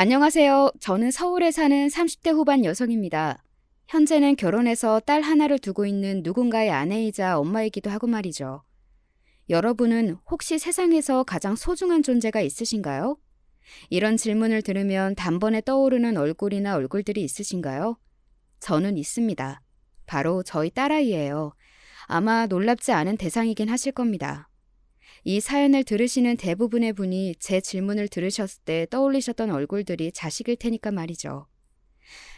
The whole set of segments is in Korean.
안녕하세요. 저는 서울에 사는 30대 후반 여성입니다. 현재는 결혼해서 딸 하나를 두고 있는 누군가의 아내이자 엄마이기도 하고 말이죠. 여러분은 혹시 세상에서 가장 소중한 존재가 있으신가요? 이런 질문을 들으면 단번에 떠오르는 얼굴이나 얼굴들이 있으신가요? 저는 있습니다. 바로 저희 딸아이예요. 아마 놀랍지 않은 대상이긴 하실 겁니다. 이 사연을 들으시는 대부분의 분이 제 질문을 들으셨을 때 떠올리셨던 얼굴들이 자식일 테니까 말이죠.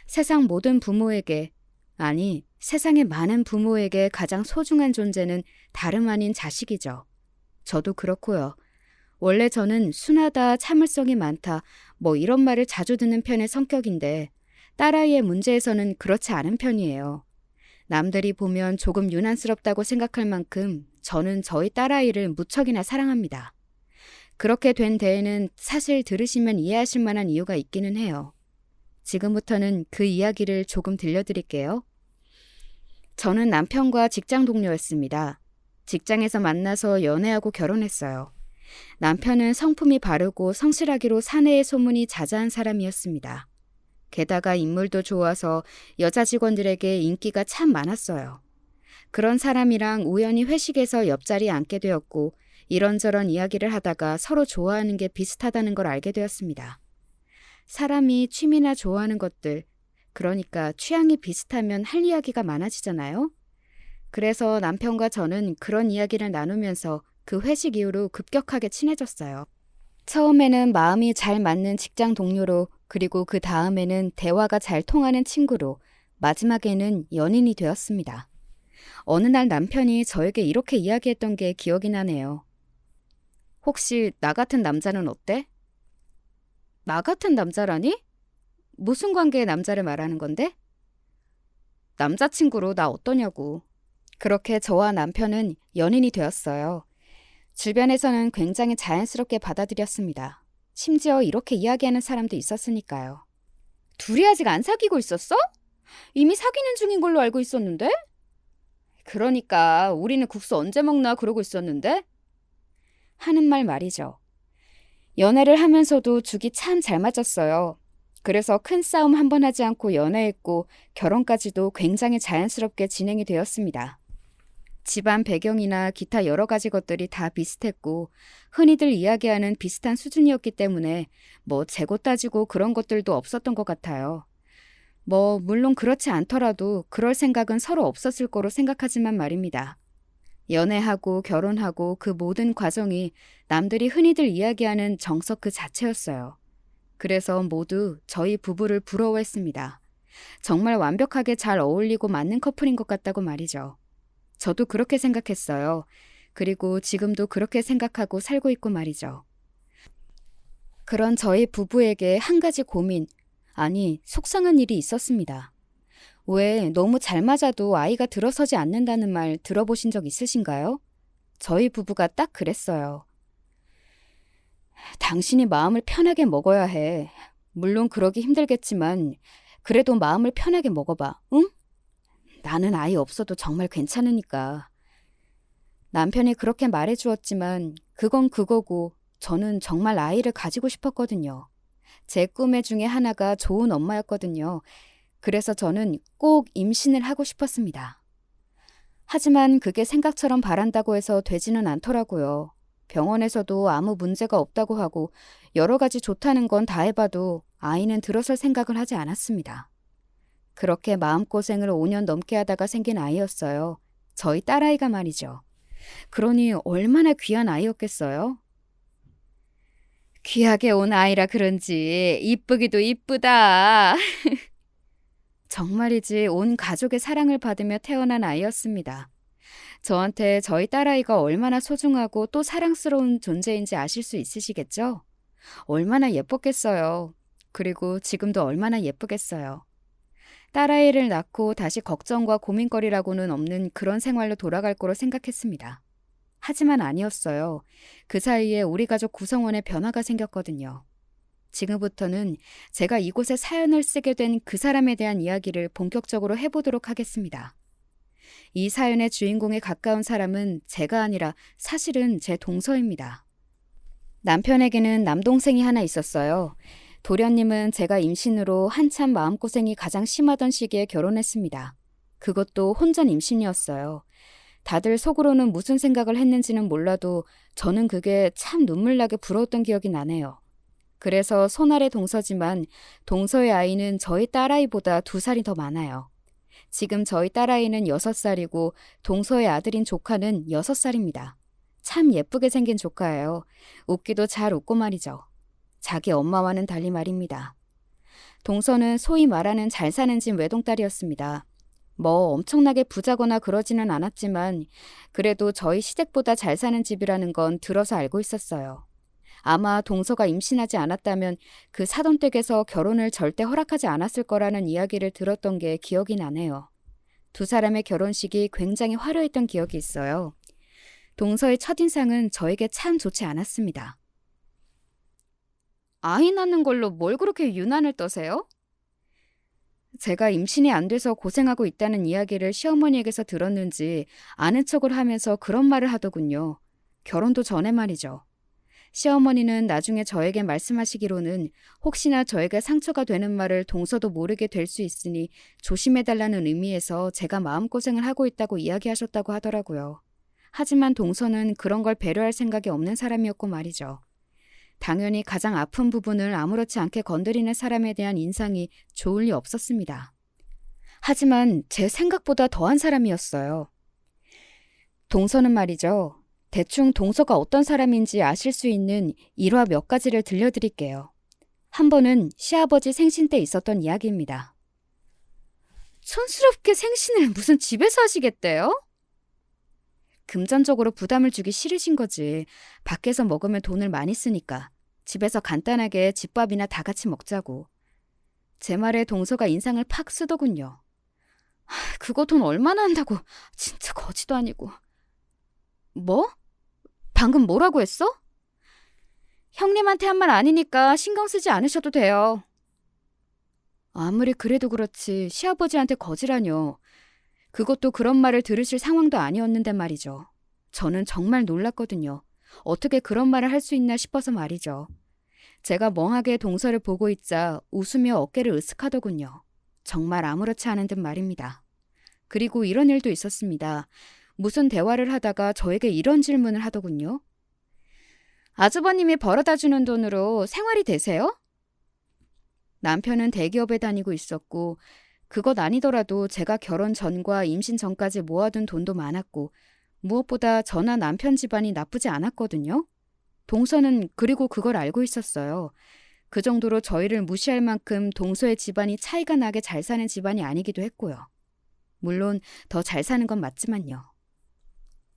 세상 모든 부모에게, 아니, 세상의 많은 부모에게 가장 소중한 존재는 다름 아닌 자식이죠. 저도 그렇고요. 원래 저는 순하다, 참을성이 많다, 이런 말을 자주 듣는 편의 성격인데 딸아이의 문제에서는 그렇지 않은 편이에요. 남들이 보면 조금 유난스럽다고 생각할 만큼 저는 저희 딸아이를 무척이나 사랑합니다. 그렇게 된 데에는 사실 들으시면 이해하실 만한 이유가 있기는 해요. 지금부터는 그 이야기를 조금 들려드릴게요. 저는 남편과 직장 동료였습니다. 직장에서 만나서 연애하고 결혼했어요. 남편은 성품이 바르고 성실하기로 사내의 소문이 자자한 사람이었습니다. 게다가 인물도 좋아서 여자 직원들에게 인기가 참 많았어요. 그런 사람이랑 우연히 회식에서 옆자리에 앉게 되었고 이런저런 이야기를 하다가 서로 좋아하는 게 비슷하다는 걸 알게 되었습니다. 사람이 취미나 좋아하는 것들, 그러니까 취향이 비슷하면 할 이야기가 많아지잖아요. 그래서 남편과 저는 그런 이야기를 나누면서 그 회식 이후로 급격하게 친해졌어요. 처음에는 마음이 잘 맞는 직장 동료로, 그리고 그 다음에는 대화가 잘 통하는 친구로, 마지막에는 연인이 되었습니다. 어느 날 남편이 저에게 이렇게 이야기했던 게 기억이 나네요. 혹시 나 같은 남자는 어때? 나 같은 남자라니? 무슨 관계의 남자를 말하는 건데? 남자친구로 나 어떠냐고. 그렇게 저와 남편은 연인이 되었어요. 주변에서는 굉장히 자연스럽게 받아들였습니다. 심지어 이렇게 이야기하는 사람도 있었으니까요. 둘이 아직 안 사귀고 있었어? 이미 사귀는 중인 걸로 알고 있었는데? 그러니까 우리는 국수 언제 먹나 그러고 있었는데? 하는 말 말이죠. 연애를 하면서도 죽이 참 잘 맞았어요. 그래서 큰 싸움 한 번 하지 않고 연애했고 결혼까지도 굉장히 자연스럽게 진행이 되었습니다. 집안 배경이나 기타 여러 가지 것들이 다 비슷했고 흔히들 이야기하는 비슷한 수준이었기 때문에 재고 따지고 그런 것들도 없었던 것 같아요. 물론 그렇지 않더라도 그럴 생각은 서로 없었을 거로 생각하지만 말입니다. 연애하고 결혼하고 그 모든 과정이 남들이 흔히들 이야기하는 정석 그 자체였어요. 그래서 모두 저희 부부를 부러워했습니다. 정말 완벽하게 잘 어울리고 맞는 커플인 것 같다고 말이죠. 저도 그렇게 생각했어요. 그리고 지금도 그렇게 생각하고 살고 있고 말이죠. 그런 저희 부부에게 한 가지 고민, 아니 속상한 일이 있었습니다. 왜 너무 잘 맞아도 아이가 들어서지 않는다는 말 들어보신 적 있으신가요? 저희 부부가 딱 그랬어요. 당신이 마음을 편하게 먹어야 해. 물론 그러기 힘들겠지만 그래도 마음을 편하게 먹어봐, 응? 나는 아이 없어도 정말 괜찮으니까. 남편이 그렇게 말해주었지만 그건 그거고 저는 정말 아이를 가지고 싶었거든요. 제 꿈의 중에 하나가 좋은 엄마였거든요. 그래서 저는 꼭 임신을 하고 싶었습니다. 하지만 그게 생각처럼 바란다고 해서 되지는 않더라고요. 병원에서도 아무 문제가 없다고 하고 여러 가지 좋다는 건 다 해봐도 아이는 들어설 생각을 하지 않았습니다. 그렇게 마음고생을 5년 넘게 하다가 생긴 아이였어요. 저희 딸아이가 말이죠. 그러니 얼마나 귀한 아이였겠어요? 귀하게 온 아이라 그런지 이쁘기도 이쁘다. 정말이지 온 가족의 사랑을 받으며 태어난 아이였습니다. 저한테 저희 딸아이가 얼마나 소중하고 또 사랑스러운 존재인지 아실 수 있으시겠죠? 얼마나 예뻤겠어요. 그리고 지금도 얼마나 예쁘겠어요. 딸아이를 낳고 다시 걱정과 고민거리라고는 없는 그런 생활로 돌아갈 거로 생각했습니다. 하지만 아니었어요. 그 사이에 우리 가족 구성원에 변화가 생겼거든요. 지금부터는 제가 이곳에 사연을 쓰게 된 그 사람에 대한 이야기를 본격적으로 해보도록 하겠습니다. 이 사연의 주인공에 가까운 사람은 제가 아니라 사실은 제 동서입니다. 남편에게는 남동생이 하나 있었어요. 도련님은 제가 임신으로 한참 마음고생이 가장 심하던 시기에 결혼했습니다. 그것도 혼전 임신이었어요. 다들 속으로는 무슨 생각을 했는지는 몰라도 저는 그게 참 눈물나게 부러웠던 기억이 나네요. 그래서 손아래 동서지만 동서의 아이는 저희 딸아이보다 2살이 더 많아요. 지금 저희 딸아이는 6살이고 동서의 아들인 조카는 6살입니다. 참 예쁘게 생긴 조카예요. 웃기도 잘 웃고 말이죠. 자기 엄마와는 달리 말입니다. 동서는 소위 말하는 잘 사는 집 외동딸이었습니다. 뭐 엄청나게 부자거나 그러지는 않았지만 그래도 저희 시댁보다 잘 사는 집이라는 건 들어서 알고 있었어요. 아마 동서가 임신하지 않았다면 그 사돈댁에서 결혼을 절대 허락하지 않았을 거라는 이야기를 들었던 게 기억이 나네요. 2사람의 결혼식이 굉장히 화려했던 기억이 있어요. 동서의 첫인상은 저에게 참 좋지 않았습니다. 아이 낳는 걸로 뭘 그렇게 유난을 떠세요? 제가 임신이 안 돼서 고생하고 있다는 이야기를 시어머니에게서 들었는지 아는 척을 하면서 그런 말을 하더군요. 결혼도 전에 말이죠. 시어머니는 나중에 저에게 말씀하시기로는 혹시나 저에게 상처가 되는 말을 동서도 모르게 될 수 있으니 조심해달라는 의미에서 제가 마음고생을 하고 있다고 이야기하셨다고 하더라고요. 하지만 동서는 그런 걸 배려할 생각이 없는 사람이었고 말이죠. 당연히 가장 아픈 부분을 아무렇지 않게 건드리는 사람에 대한 인상이 좋을 리 없었습니다. 하지만 제 생각보다 더한 사람이었어요. 동서는 말이죠. 대충 동서가 어떤 사람인지 아실 수 있는 일화 몇 가지를 들려드릴게요. 한 번은 시아버지 생신 때 있었던 이야기입니다. 촌스럽게 생신을 무슨 집에서 하시겠대요? 금전적으로 부담을 주기 싫으신 거지. 밖에서 먹으면 돈을 많이 쓰니까. 집에서 간단하게 집밥이나 다 같이 먹자고. 제 말에 동서가 인상을 팍 쓰더군요. 그거 돈 얼마나 한다고. 진짜 거지도 아니고. 뭐? 방금 뭐라고 했어? 형님한테 한 말 아니니까 신경 쓰지 않으셔도 돼요. 아무리 그래도 그렇지 시아버지한테 거지라뇨. 그것도 그런 말을 들으실 상황도 아니었는데 말이죠. 저는 정말 놀랐거든요. 어떻게 그런 말을 할 수 있나 싶어서 말이죠. 제가 멍하게 동서를 보고 있자 웃으며 어깨를 으쓱하더군요. 정말 아무렇지 않은 듯 말입니다. 그리고 이런 일도 있었습니다. 무슨 대화를 하다가 저에게 이런 질문을 하더군요. 아주버님이 벌어다 주는 돈으로 생활이 되세요? 남편은 대기업에 다니고 있었고 그것 아니더라도 제가 결혼 전과 임신 전까지 모아둔 돈도 많았고 무엇보다 저나 남편 집안이 나쁘지 않았거든요. 동서는 그리고 그걸 알고 있었어요. 그 정도로 저희를 무시할 만큼 동서의 집안이 차이가 나게 잘 사는 집안이 아니기도 했고요. 물론 더 잘 사는 건 맞지만요.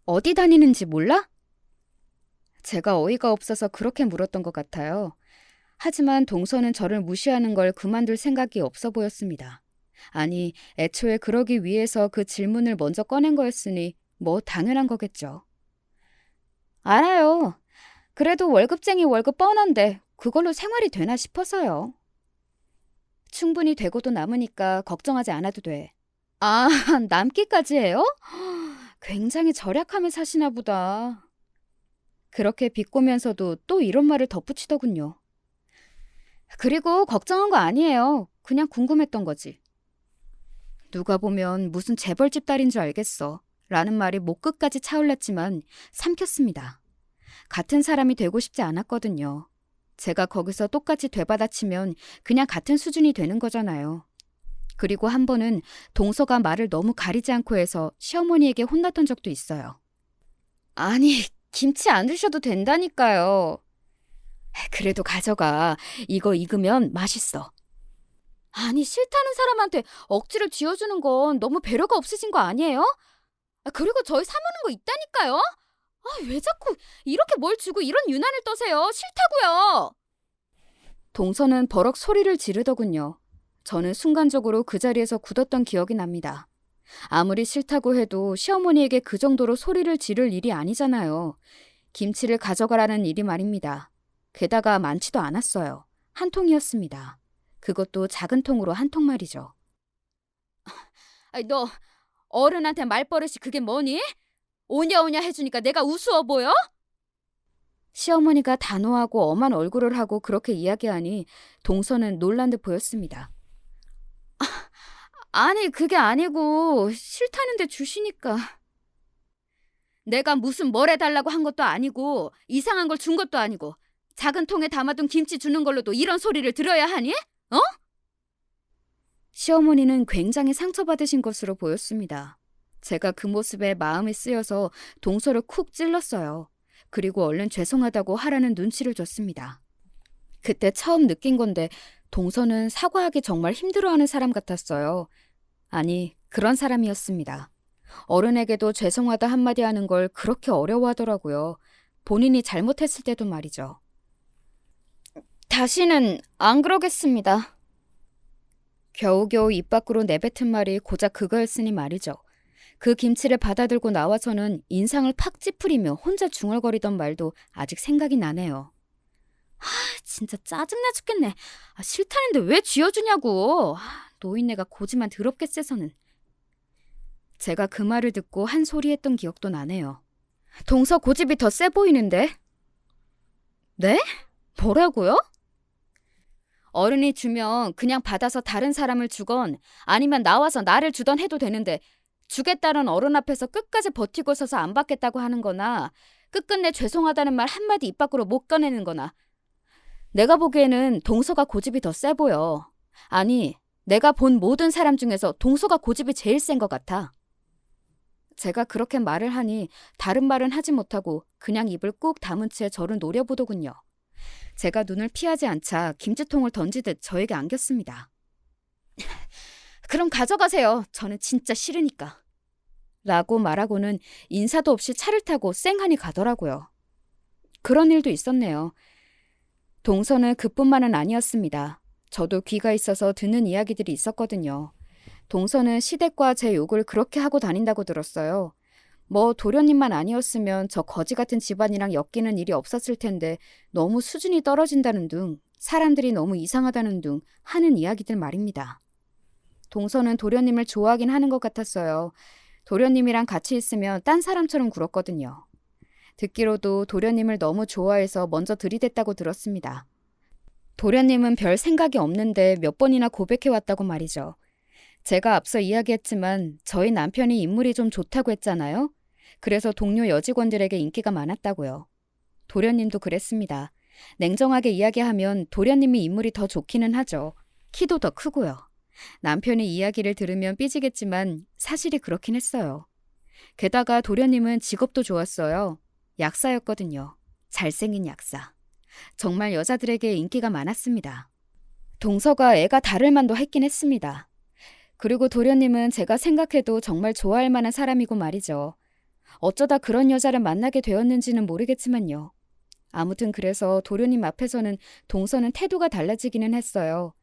어디 다니는지 몰라? 제가 어이가 없어서 그렇게 물었던 것 같아요. 하지만 동서는 저를 무시하는 걸 그만둘 생각이 없어 보였습니다. 아니, 애초에 그러기 위해서 그 질문을 먼저 꺼낸 거였으니 뭐 당연한 거겠죠. 알아요. 그래도 월급쟁이 월급 뻔한데 그걸로 생활이 되나 싶어서요. 충분히 되고도 남으니까 걱정하지 않아도 돼. 아, 남기까지 해요? 굉장히 절약하며 사시나 보다. 그렇게 비꼬면서도 또 이런 말을 덧붙이더군요. 그리고 걱정한 거 아니에요. 그냥 궁금했던 거지. 누가 보면 무슨 재벌집 딸인 줄 알겠어. 라는 말이 목 끝까지 차올랐지만 삼켰습니다. 같은 사람이 되고 싶지 않았거든요. 제가 거기서 똑같이 되받아치면 그냥 같은 수준이 되는 거잖아요. 그리고 한 번은 동서가 말을 너무 가리지 않고 해서 시어머니에게 혼났던 적도 있어요. 아니, 김치 안 드셔도 된다니까요. 그래도 가져가. 이거 익으면 맛있어. 아니, 싫다는 사람한테 억지로 쥐어주는 건 너무 배려가 없으신 거 아니에요? 그리고 저희 사모는 거 있다니까요? 왜 자꾸 이렇게 뭘 주고 이런 유난을 떠세요? 싫다고요. 동서는 버럭 소리를 지르더군요. 저는 순간적으로 그 자리에서 굳었던 기억이 납니다. 아무리 싫다고 해도 시어머니에게 그 정도로 소리를 지를 일이 아니잖아요. 김치를 가져가라는 일이 말입니다. 게다가 많지도 않았어요. 한 통이었습니다. 그것도 작은 통으로 한 통 말이죠. 너 어른한테 말버릇이 그게 뭐니? 오냐오냐 해주니까 내가 우스워 보여? 시어머니가 단호하고 엄한 얼굴을 하고 그렇게 이야기하니 동서는 놀란 듯 보였습니다. 아니, 그게 아니고 싫다는데 주시니까. 내가 무슨 뭘 해달라고 한 것도 아니고 이상한 걸 준 것도 아니고 작은 통에 담아둔 김치 주는 걸로도 이런 소리를 들어야 하니? 어? 시어머니는 굉장히 상처받으신 것으로 보였습니다. 제가 그 모습에 마음이 쓰여서 동서를 쿡 찔렀어요. 그리고 얼른 죄송하다고 하라는 눈치를 줬습니다. 그때 처음 느낀 건데 동서는 사과하기 정말 힘들어하는 사람 같았어요. 아니, 그런 사람이었습니다. 어른에게도 죄송하다 한마디 하는 걸 그렇게 어려워하더라고요. 본인이 잘못했을 때도 말이죠. 다시는 안 그러겠습니다. 겨우겨우 입 밖으로 내뱉은 말이 고작 그거였으니 말이죠. 그 김치를 받아들고 나와서는 인상을 팍 찌푸리며 혼자 중얼거리던 말도 아직 생각이 나네요. 진짜 짜증나 죽겠네. 싫다는데 왜 쥐어주냐고. 노인네가 고지만 더럽게 세서는. 제가 그 말을 듣고 한 소리 했던 기억도 나네요. 동서 고집이 더 세 보이는데? 네? 뭐라고요? 어른이 주면 그냥 받아서 다른 사람을 주건 아니면 나와서 나를 주던 해도 되는데 주겠다는 어른 앞에서 끝까지 버티고 서서 안 받겠다고 하는 거나 끝끝내 죄송하다는 말 한마디 입 밖으로 못 꺼내는 거나 내가 보기에는 동서가 고집이 더 세 보여. 아니, 내가 본 모든 사람 중에서 동서가 고집이 제일 센 것 같아. 제가 그렇게 말을 하니 다른 말은 하지 못하고 그냥 입을 꾹 다문 채 저를 노려보더군요. 제가 눈을 피하지 않자 김치통을 던지듯 저에게 안겼습니다. 그럼 가져가세요. 저는 진짜 싫으니까. 라고 말하고는 인사도 없이 차를 타고 쌩하니 가더라고요. 그런 일도 있었네요. 동서는 그뿐만은 아니었습니다. 저도 귀가 있어서 듣는 이야기들이 있었거든요. 동서는 시댁과 제 욕을 그렇게 하고 다닌다고 들었어요. 뭐 도련님만 아니었으면 저 거지 같은 집안이랑 엮이는 일이 없었을 텐데 너무 수준이 떨어진다는 둥, 사람들이 너무 이상하다는 둥 하는 이야기들 말입니다. 동서는 도련님을 좋아하긴 하는 것 같았어요. 도련님이랑 같이 있으면 딴 사람처럼 굴었거든요. 듣기로도 도련님을 너무 좋아해서 먼저 들이댔다고 들었습니다. 도련님은 별 생각이 없는데 몇 번이나 고백해왔다고 말이죠. 제가 앞서 이야기했지만 저희 남편이 인물이 좀 좋다고 했잖아요. 그래서 동료 여직원들에게 인기가 많았다고요. 도련님도 그랬습니다. 냉정하게 이야기하면 도련님이 인물이 더 좋기는 하죠. 키도 더 크고요. 남편이 이야기를 들으면 삐지겠지만 사실이 그렇긴 했어요. 게다가 도련님은 직업도 좋았어요. 약사였거든요. 잘생긴 약사. 정말 여자들에게 인기가 많았습니다. 동서가 애가 다를 만도 했긴 했습니다. 그리고 도련님은 제가 생각해도 정말 좋아할 만한 사람이고 말이죠. 어쩌다 그런 여자를 만나게 되었는지는 모르겠지만요. 아무튼 그래서 도련님 앞에서는 동서는 태도가 달라지기는 했어요.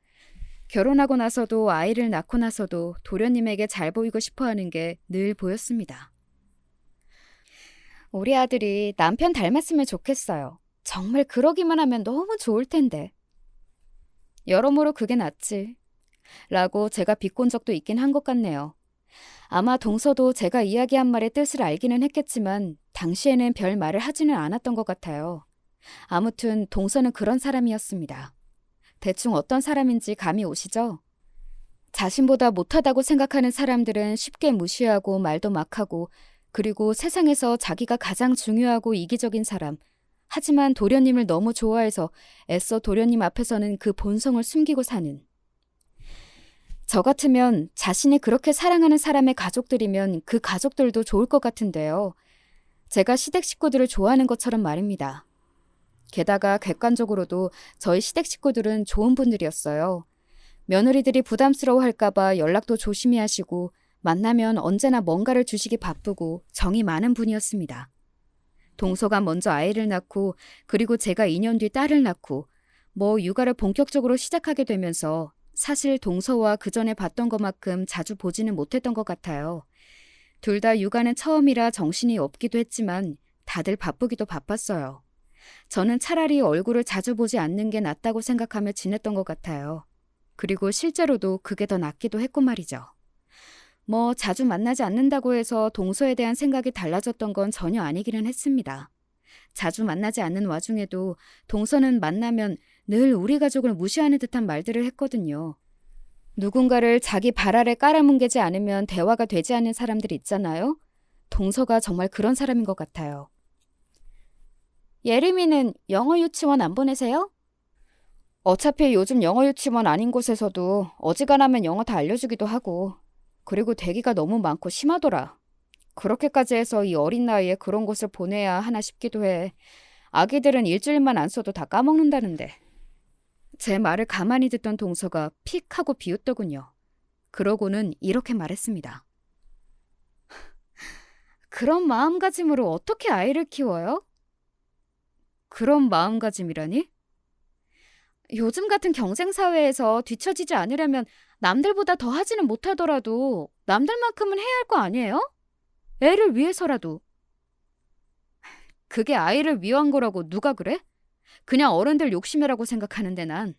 결혼하고 나서도 아이를 낳고 나서도 도련님에게 잘 보이고 싶어하는 게 늘 보였습니다. 우리 아들이 남편 닮았으면 좋겠어요. 정말 그러기만 하면 너무 좋을 텐데. 여러모로 그게 낫지. 라고 제가 비꼰 적도 있긴 한 것 같네요. 아마 동서도 제가 이야기한 말의 뜻을 알기는 했겠지만 당시에는 별 말을 하지는 않았던 것 같아요. 아무튼 동서는 그런 사람이었습니다. 대충 어떤 사람인지 감이 오시죠? 자신보다 못하다고 생각하는 사람들은 쉽게 무시하고 말도 막 하고 그리고 세상에서 자기가 가장 중요하고 이기적인 사람. 하지만 도련님을 너무 좋아해서 애써 도련님 앞에서는 그 본성을 숨기고 사는. 저 같으면 자신이 그렇게 사랑하는 사람의 가족들이면 그 가족들도 좋을 것 같은데요. 제가 시댁 식구들을 좋아하는 것처럼 말입니다. 게다가 객관적으로도 저희 시댁 식구들은 좋은 분들이었어요. 며느리들이 부담스러워할까봐 연락도 조심히 하시고 만나면 언제나 뭔가를 주시기 바쁘고 정이 많은 분이었습니다. 동서가 먼저 아이를 낳고 그리고 제가 2년 뒤 딸을 낳고 뭐 육아를 본격적으로 시작하게 되면서 사실 동서와 그 전에 봤던 것만큼 자주 보지는 못했던 것 같아요. 둘 다 육아는 처음이라 정신이 없기도 했지만 다들 바쁘기도 바빴어요. 저는 차라리 얼굴을 자주 보지 않는 게 낫다고 생각하며 지냈던 것 같아요. 그리고 실제로도 그게 더 낫기도 했고 말이죠. 뭐 자주 만나지 않는다고 해서 동서에 대한 생각이 달라졌던 건 전혀 아니기는 했습니다. 자주 만나지 않는 와중에도 동서는 만나면 늘 우리 가족을 무시하는 듯한 말들을 했거든요. 누군가를 자기 발 아래 깔아뭉개지 않으면 대화가 되지 않는 사람들 있잖아요. 동서가 정말 그런 사람인 것 같아요. 예림이는 영어 유치원 안 보내세요? 어차피 요즘 영어 유치원 아닌 곳에서도 어지간하면 영어 다 알려주기도 하고, 그리고 대기가 너무 많고 심하더라. 그렇게까지 해서 이 어린 나이에 그런 곳을 보내야 하나 싶기도 해. 아기들은 일주일만 안 써도 다 까먹는다는데. 제 말을 가만히 듣던 동서가 픽 하고 비웃더군요. 그러고는 이렇게 말했습니다. 그런 마음가짐으로 어떻게 아이를 키워요? 그런 마음가짐이라니? 요즘 같은 경쟁 사회에서 뒤처지지 않으려면 남들보다 더 하지는 못하더라도 남들만큼은 해야 할 거 아니에요? 애를 위해서라도. 그게 아이를 위한 거라고 누가 그래? 그냥 어른들 욕심이라고 생각하는데 난.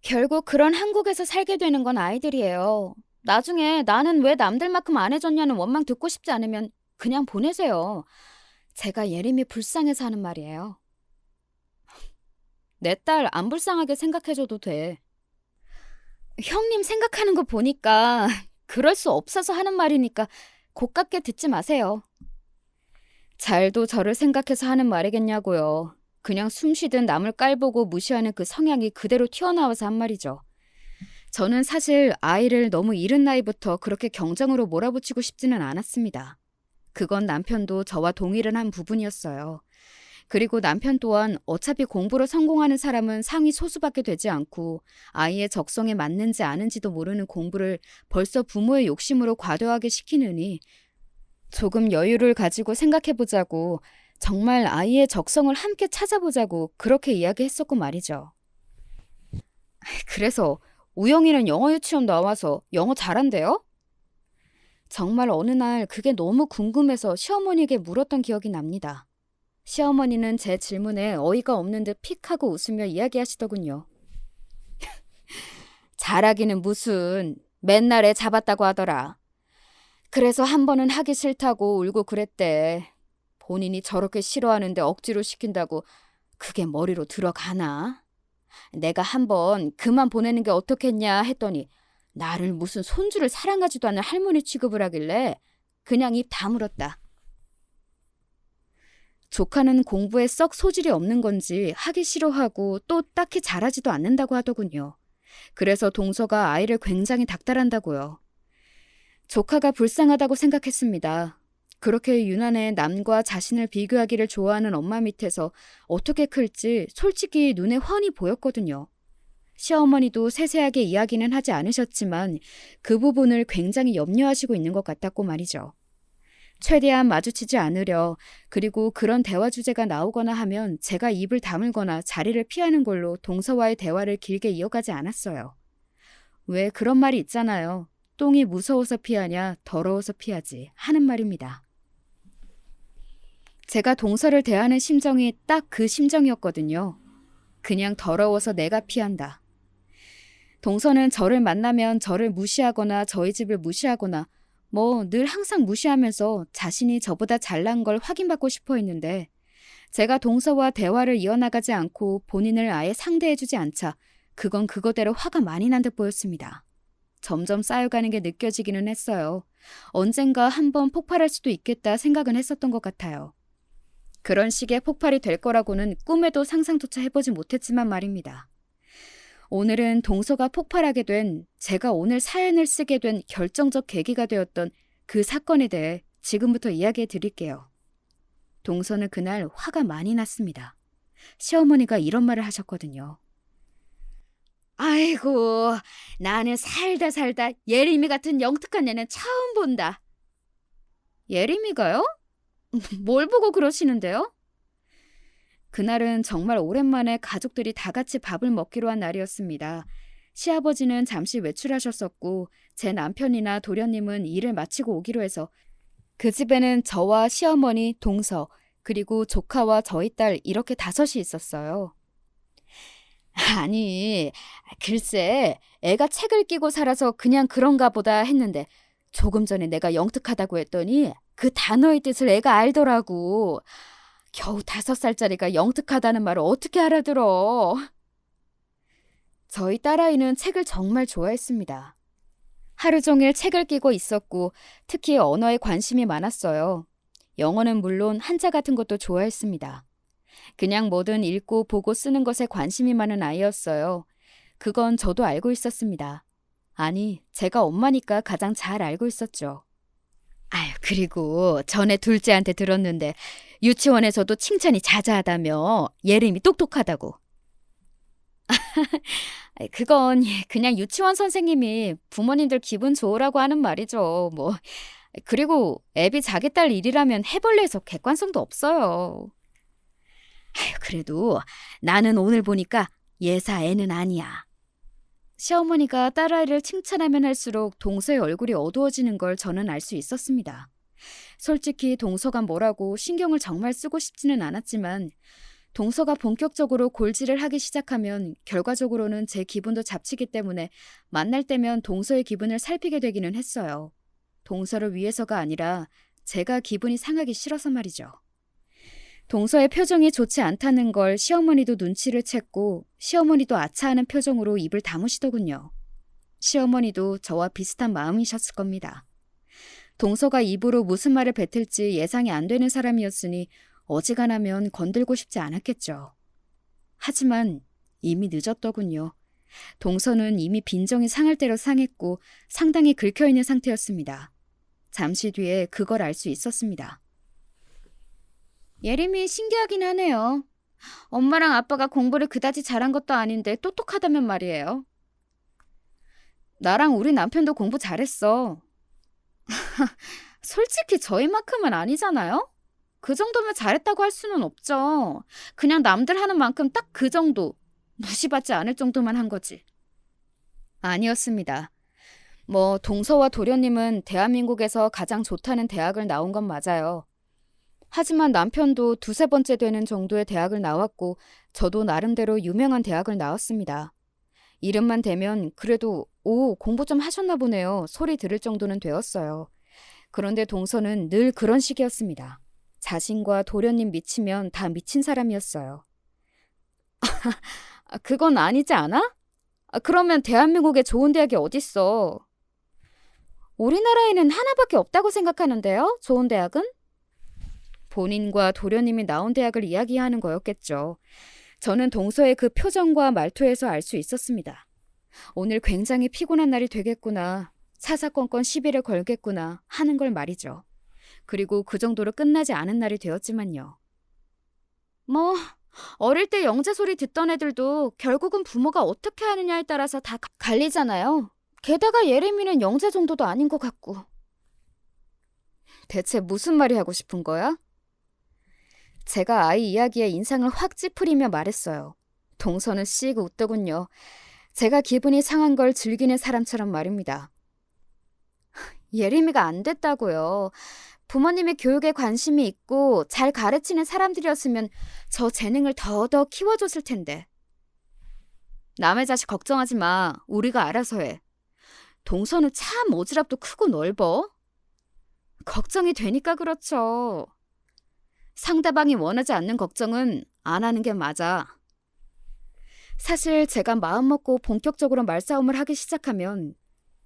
결국 그런 한국에서 살게 되는 건 아이들이에요. 나중에 나는 왜 남들만큼 안 해줬냐는 원망 듣고 싶지 않으면 그냥 보내세요. 제가 예림이 불쌍해서 하는 말이에요. 내 딸 안 불쌍하게 생각해줘도 돼. 형님 생각하는 거 보니까 그럴 수 없어서 하는 말이니까 고깝게 듣지 마세요. 잘도 저를 생각해서 하는 말이겠냐고요. 그냥 숨쉬듯 남을 깔보고 무시하는 그 성향이 그대로 튀어나와서 한 말이죠. 저는 사실 아이를 너무 이른 나이부터 그렇게 경쟁으로 몰아붙이고 싶지는 않았습니다. 그건 남편도 저와 동의를 한 부분이었어요. 그리고 남편 또한 어차피 공부로 성공하는 사람은 상위 소수밖에 되지 않고 아이의 적성에 맞는지 아는지도 모르는 공부를 벌써 부모의 욕심으로 과도하게 시키느니 조금 여유를 가지고 생각해보자고, 정말 아이의 적성을 함께 찾아보자고 그렇게 이야기했었고 말이죠. 그래서 우영이는 영어 유치원 나와서 영어 잘한대요? 정말 어느 날 그게 너무 궁금해서 시어머니에게 물었던 기억이 납니다. 시어머니는 제 질문에 어이가 없는 듯 픽하고 웃으며 이야기하시더군요. 잘하기는 무슨, 맨날 애 잡았다고 하더라. 그래서 한 번은 하기 싫다고 울고 그랬대. 본인이 저렇게 싫어하는데 억지로 시킨다고 그게 머리로 들어가나? 내가 한 번 그만 보내는 게 어떻겠냐 했더니 나를 무슨 손주를 사랑하지도 않는 할머니 취급을 하길래 그냥 입 다물었다. 조카는 공부에 썩 소질이 없는 건지 하기 싫어하고 또 딱히 잘하지도 않는다고 하더군요. 그래서 동서가 아이를 굉장히 닥달한다고요. 조카가 불쌍하다고 생각했습니다. 그렇게 유난히 남과 자신을 비교하기를 좋아하는 엄마 밑에서 어떻게 클지 솔직히 눈에 훤히 보였거든요. 시어머니도 세세하게 이야기는 하지 않으셨지만 그 부분을 굉장히 염려하시고 있는 것 같았고 말이죠. 최대한 마주치지 않으려, 그리고 그런 대화 주제가 나오거나 하면 제가 입을 다물거나 자리를 피하는 걸로 동서와의 대화를 길게 이어가지 않았어요. 왜 그런 말이 있잖아요. 똥이 무서워서 피하냐, 더러워서 피하지 하는 말입니다. 제가 동서를 대하는 심정이 딱 그 심정이었거든요. 그냥 더러워서 내가 피한다. 동서는 저를 만나면 저를 무시하거나 저희 집을 무시하거나 늘 항상 무시하면서 자신이 저보다 잘난 걸 확인받고 싶어 했는데 제가 동서와 대화를 이어나가지 않고 본인을 아예 상대해주지 않자 그건 그거대로 화가 많이 난 듯 보였습니다. 점점 쌓여가는 게 느껴지기는 했어요. 언젠가 한번 폭발할 수도 있겠다 생각은 했었던 것 같아요. 그런 식의 폭발이 될 거라고는 꿈에도 상상조차 해보지 못했지만 말입니다. 오늘은 동서가 폭발하게 된, 제가 오늘 사연을 쓰게 된 결정적 계기가 되었던 그 사건에 대해 지금부터 이야기해 드릴게요. 동서는 그날 화가 많이 났습니다. 시어머니가 이런 말을 하셨거든요. 아이고, 나는 살다 예림이 같은 영특한 애는 처음 본다. 예림이가요? 뭘 보고 그러시는데요? 그날은 정말 오랜만에 가족들이 다 같이 밥을 먹기로 한 날이었습니다. 시아버지는 잠시 외출하셨었고 제 남편이나 도련님은 일을 마치고 오기로 해서 그 집에는 저와 시어머니, 동서, 그리고 조카와 저희 딸 이렇게 5이 있었어요. 아니, 글쎄 애가 책을 끼고 살아서 그냥 그런가 보다 했는데 조금 전에 내가 영특하다고 했더니 그 단어의 뜻을 애가 알더라고. 겨우 5살짜리가 영특하다는 말을 어떻게 알아들어? 저희 딸아이는 책을 정말 좋아했습니다. 하루 종일 책을 끼고 있었고 특히 언어에 관심이 많았어요. 영어는 물론 한자 같은 것도 좋아했습니다. 그냥 뭐든 읽고 보고 쓰는 것에 관심이 많은 아이였어요. 그건 저도 알고 있었습니다. 아니, 제가 엄마니까 가장 잘 알고 있었죠. 아유, 그리고 전에 둘째한테 들었는데 유치원에서도 칭찬이 자자하다며 예림이 똑똑하다고. 그건 그냥 유치원 선생님이 부모님들 기분 좋으라고 하는 말이죠. 뭐. 그리고 애비 자기 딸 일이라면 해볼래서 객관성도 없어요. 아유, 그래도 나는 오늘 보니까 예사 애는 아니야. 시어머니가 딸아이를 칭찬하면 할수록 동서의 얼굴이 어두워지는 걸 저는 알 수 있었습니다. 솔직히 동서가 뭐라고 신경을 정말 쓰고 싶지는 않았지만 동서가 본격적으로 골질을 하기 시작하면 결과적으로는 제 기분도 잡치기 때문에 만날 때면 동서의 기분을 살피게 되기는 했어요. 동서를 위해서가 아니라 제가 기분이 상하기 싫어서 말이죠. 동서의 표정이 좋지 않다는 걸 시어머니도 눈치를 챘고 시어머니도 아차하는 표정으로 입을 다무시더군요. 시어머니도 저와 비슷한 마음이셨을 겁니다. 동서가 입으로 무슨 말을 뱉을지 예상이 안 되는 사람이었으니 어지간하면 건들고 싶지 않았겠죠. 하지만 이미 늦었더군요. 동서는 이미 빈정이 상할 대로 상했고 상당히 긁혀있는 상태였습니다. 잠시 뒤에 그걸 알 수 있었습니다. 예림이 신기하긴 하네요. 엄마랑 아빠가 공부를 그다지 잘한 것도 아닌데 똑똑하다면 말이에요. 나랑 우리 남편도 공부 잘했어. 솔직히 저희만큼은 아니잖아요? 그 정도면 잘했다고 할 수는 없죠. 그냥 남들 하는 만큼 딱 그 정도, 무시받지 않을 정도만 한 거지. 아니었습니다. 뭐 동서와 도련님은 대한민국에서 가장 좋다는 대학을 나온 건 맞아요. 하지만 남편도 2~3번째 되는 정도의 대학을 나왔고 저도 나름대로 유명한 대학을 나왔습니다. 이름만 대면 그래도 오, 공부 좀 하셨나 보네요. 소리 들을 정도는 되었어요. 그런데 동서는 늘 그런 식이었습니다. 자신과 도련님 미치면 다 미친 사람이었어요. 그건 아니지 않아? 그러면 대한민국에 좋은 대학이 어딨어? 우리나라에는 하나밖에 없다고 생각하는데요, 좋은 대학은? 본인과 도련님이 나온 대학을 이야기하는 거였겠죠. 저는 동서의 그 표정과 말투에서 알 수 있었습니다. 오늘 굉장히 피곤한 날이 되겠구나. 사사건건 시비를 걸겠구나 하는 걸 말이죠. 그리고 그 정도로 끝나지 않은 날이 되었지만요. 뭐 어릴 때 영재 소리 듣던 애들도 결국은 부모가 어떻게 하느냐에 따라서 다 갈리잖아요. 게다가 예림이는 영재 정도도 아닌 것 같고. 대체 무슨 말이 하고 싶은 거야? 제가 아이 이야기에 인상을 확 찌푸리며 말했어요. 동서는 씩 웃더군요. 제가 기분이 상한 걸 즐기는 사람처럼 말입니다. 예림이가 안 됐다고요. 부모님의 교육에 관심이 있고 잘 가르치는 사람들이었으면 저 재능을 더더 키워줬을 텐데. 남의 자식 걱정하지 마. 우리가 알아서 해. 동서는 참 오지랖도 크고 넓어. 걱정이 되니까 그렇죠. 상대방이 원하지 않는 걱정은 안 하는 게 맞아. 사실 제가 마음먹고 본격적으로 말싸움을 하기 시작하면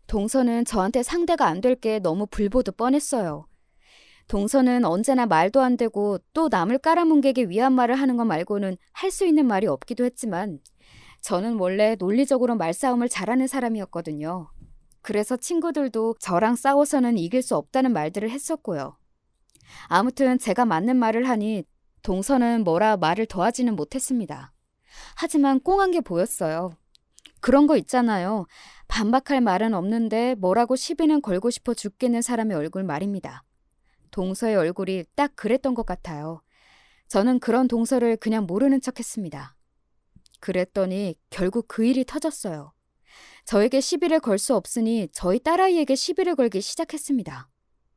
동서는 저한테 상대가 안 될 게 너무 불보듯 뻔했어요. 동서는 언제나 말도 안 되고 또 남을 깔아뭉개기 위한 말을 하는 것 말고는 할 수 있는 말이 없기도 했지만 저는 원래 논리적으로 말싸움을 잘하는 사람이었거든요. 그래서 친구들도 저랑 싸워서는 이길 수 없다는 말들을 했었고요. 아무튼 제가 맞는 말을 하니 동서는 뭐라 말을 더하지는 못했습니다. 하지만 꽁한 게 보였어요. 그런 거 있잖아요. 반박할 말은 없는데 뭐라고 시비는 걸고 싶어 죽겠는 사람의 얼굴 말입니다. 동서의 얼굴이 딱 그랬던 것 같아요. 저는 그런 동서를 그냥 모르는 척했습니다. 그랬더니 결국 그 일이 터졌어요. 저에게 시비를 걸 수 없으니 저희 딸아이에게 시비를 걸기 시작했습니다.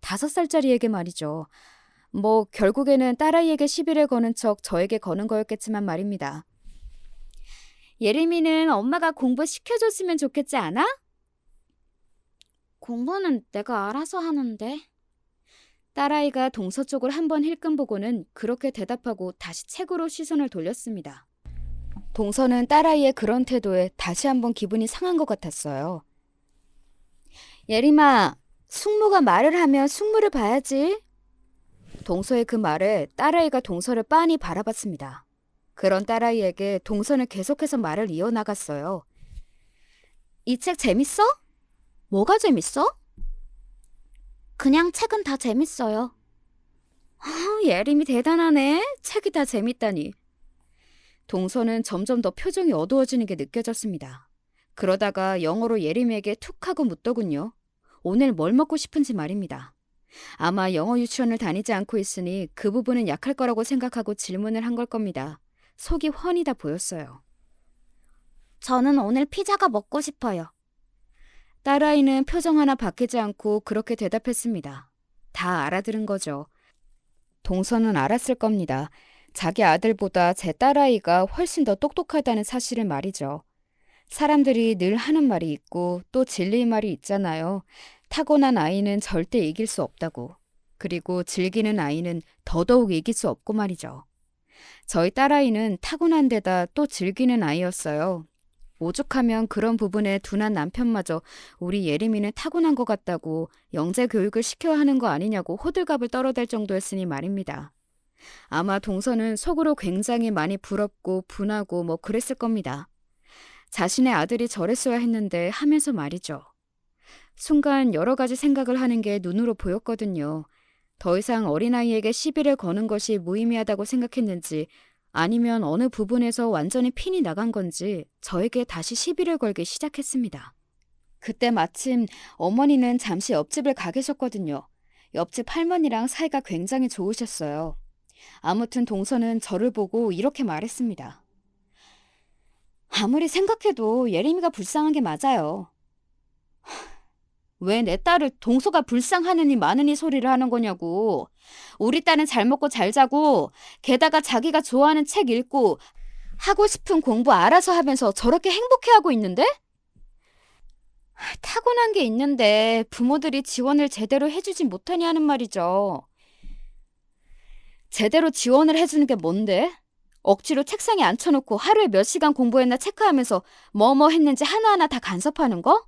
5살짜리에게 말이죠. 뭐 결국에는 딸아이에게 시비를 거는 척 저에게 거는 거였겠지만 말입니다. 예림이는 엄마가 공부 시켜줬으면 좋겠지 않아? 공부는 내가 알아서 하는데. 딸아이가 동서 쪽을 한번 힐끔 보고는 그렇게 대답하고 다시 책으로 시선을 돌렸습니다. 동서는 딸아이의 그런 태도에 다시 한번 기분이 상한 것 같았어요. 예림아, 숙모가 말을 하면 숙모를 봐야지. 동서의 그 말에 딸아이가 동서를 빤히 바라봤습니다. 그런 딸아이에게 동서는 계속해서 말을 이어나갔어요. 이 책 재밌어? 뭐가 재밌어? 그냥 책은 다 재밌어요. 예림이 대단하네. 책이 다 재밌다니. 동서는 점점 더 표정이 어두워지는 게 느껴졌습니다. 그러다가 영어로 예림이에게 툭 하고 묻더군요. 오늘 뭘 먹고 싶은지 말입니다. 아마 영어 유치원을 다니지 않고 있으니 그 부분은 약할 거라고 생각하고 질문을 한 걸 겁니다. 속이 훤히 다 보였어요. 저는 오늘 피자가 먹고 싶어요. 딸아이는 표정 하나 바뀌지 않고 그렇게 대답했습니다. 다 알아들은 거죠. 동서는 알았을 겁니다. 자기 아들보다 제 딸아이가 훨씬 더 똑똑하다는 사실을 말이죠. 사람들이 늘 하는 말이 있고 또 진리의 말이 있잖아요. 타고난 아이는 절대 이길 수 없다고. 그리고 즐기는 아이는 더더욱 이길 수 없고 말이죠. 저희 딸아이는 타고난 데다 또 즐기는 아이였어요. 오죽하면 그런 부분에 둔한 남편마저 우리 예림이는 타고난 것 같다고 영재 교육을 시켜야 하는 거 아니냐고 호들갑을 떨어댈 정도였으니 말입니다. 아마 동서는 속으로 굉장히 많이 부럽고 분하고 뭐 그랬을 겁니다. 자신의 아들이 저랬어야 했는데 하면서 말이죠. 순간 여러 가지 생각을 하는 게 눈으로 보였거든요. 더 이상 어린아이에게 시비를 거는 것이 무의미하다고 생각했는지 아니면 어느 부분에서 완전히 핀이 나간 건지 저에게 다시 시비를 걸기 시작했습니다. 그때 마침 어머니는 잠시 옆집을 가 계셨거든요. 옆집 할머니랑 사이가 굉장히 좋으셨어요. 아무튼 동서는 저를 보고 이렇게 말했습니다. 아무리 생각해도 예림이가 불쌍한 게 맞아요. 왜 내 딸을 동서가 불쌍하느니 마느니 소리를 하는 거냐고. 우리 딸은 잘 먹고 잘 자고 게다가 자기가 좋아하는 책 읽고 하고 싶은 공부 알아서 하면서 저렇게 행복해하고 있는데? 타고난 게 있는데 부모들이 지원을 제대로 해주지 못하니 하는 말이죠. 제대로 지원을 해주는 게 뭔데? 억지로 책상에 앉혀놓고 하루에 몇 시간 공부했나 체크하면서 뭐뭐 했는지 하나하나 다 간섭하는 거?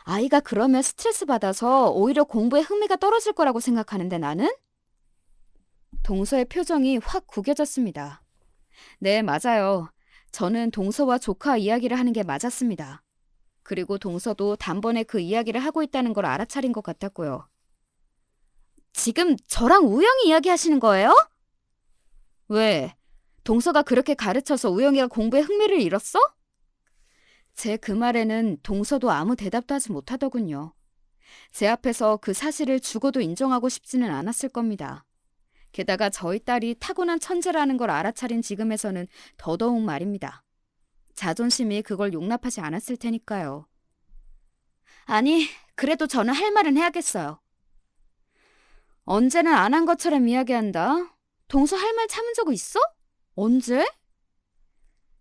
아이가 그러면 스트레스 받아서 오히려 공부에 흥미가 떨어질 거라고 생각하는데 나는? 동서의 표정이 확 구겨졌습니다. 네, 맞아요. 저는 동서와 조카 이야기를 하는 게 맞았습니다. 그리고 동서도 단번에 그 이야기를 하고 있다는 걸 알아차린 것 같았고요. 지금 저랑 우영이 이야기하시는 거예요? 왜? 동서가 그렇게 가르쳐서 우영이가 공부에 흥미를 잃었어? 제 그 말에는 동서도 아무 대답도 하지 못하더군요. 제 앞에서 그 사실을 죽어도 인정하고 싶지는 않았을 겁니다. 게다가 저희 딸이 타고난 천재라는 걸 알아차린 지금에서는 더더욱 말입니다. 자존심이 그걸 용납하지 않았을 테니까요. 아니, 그래도 저는 할 말은 해야겠어요. 언제는 안 한 것처럼 이야기한다. 동서 할 말 참은 적 있어? 언제?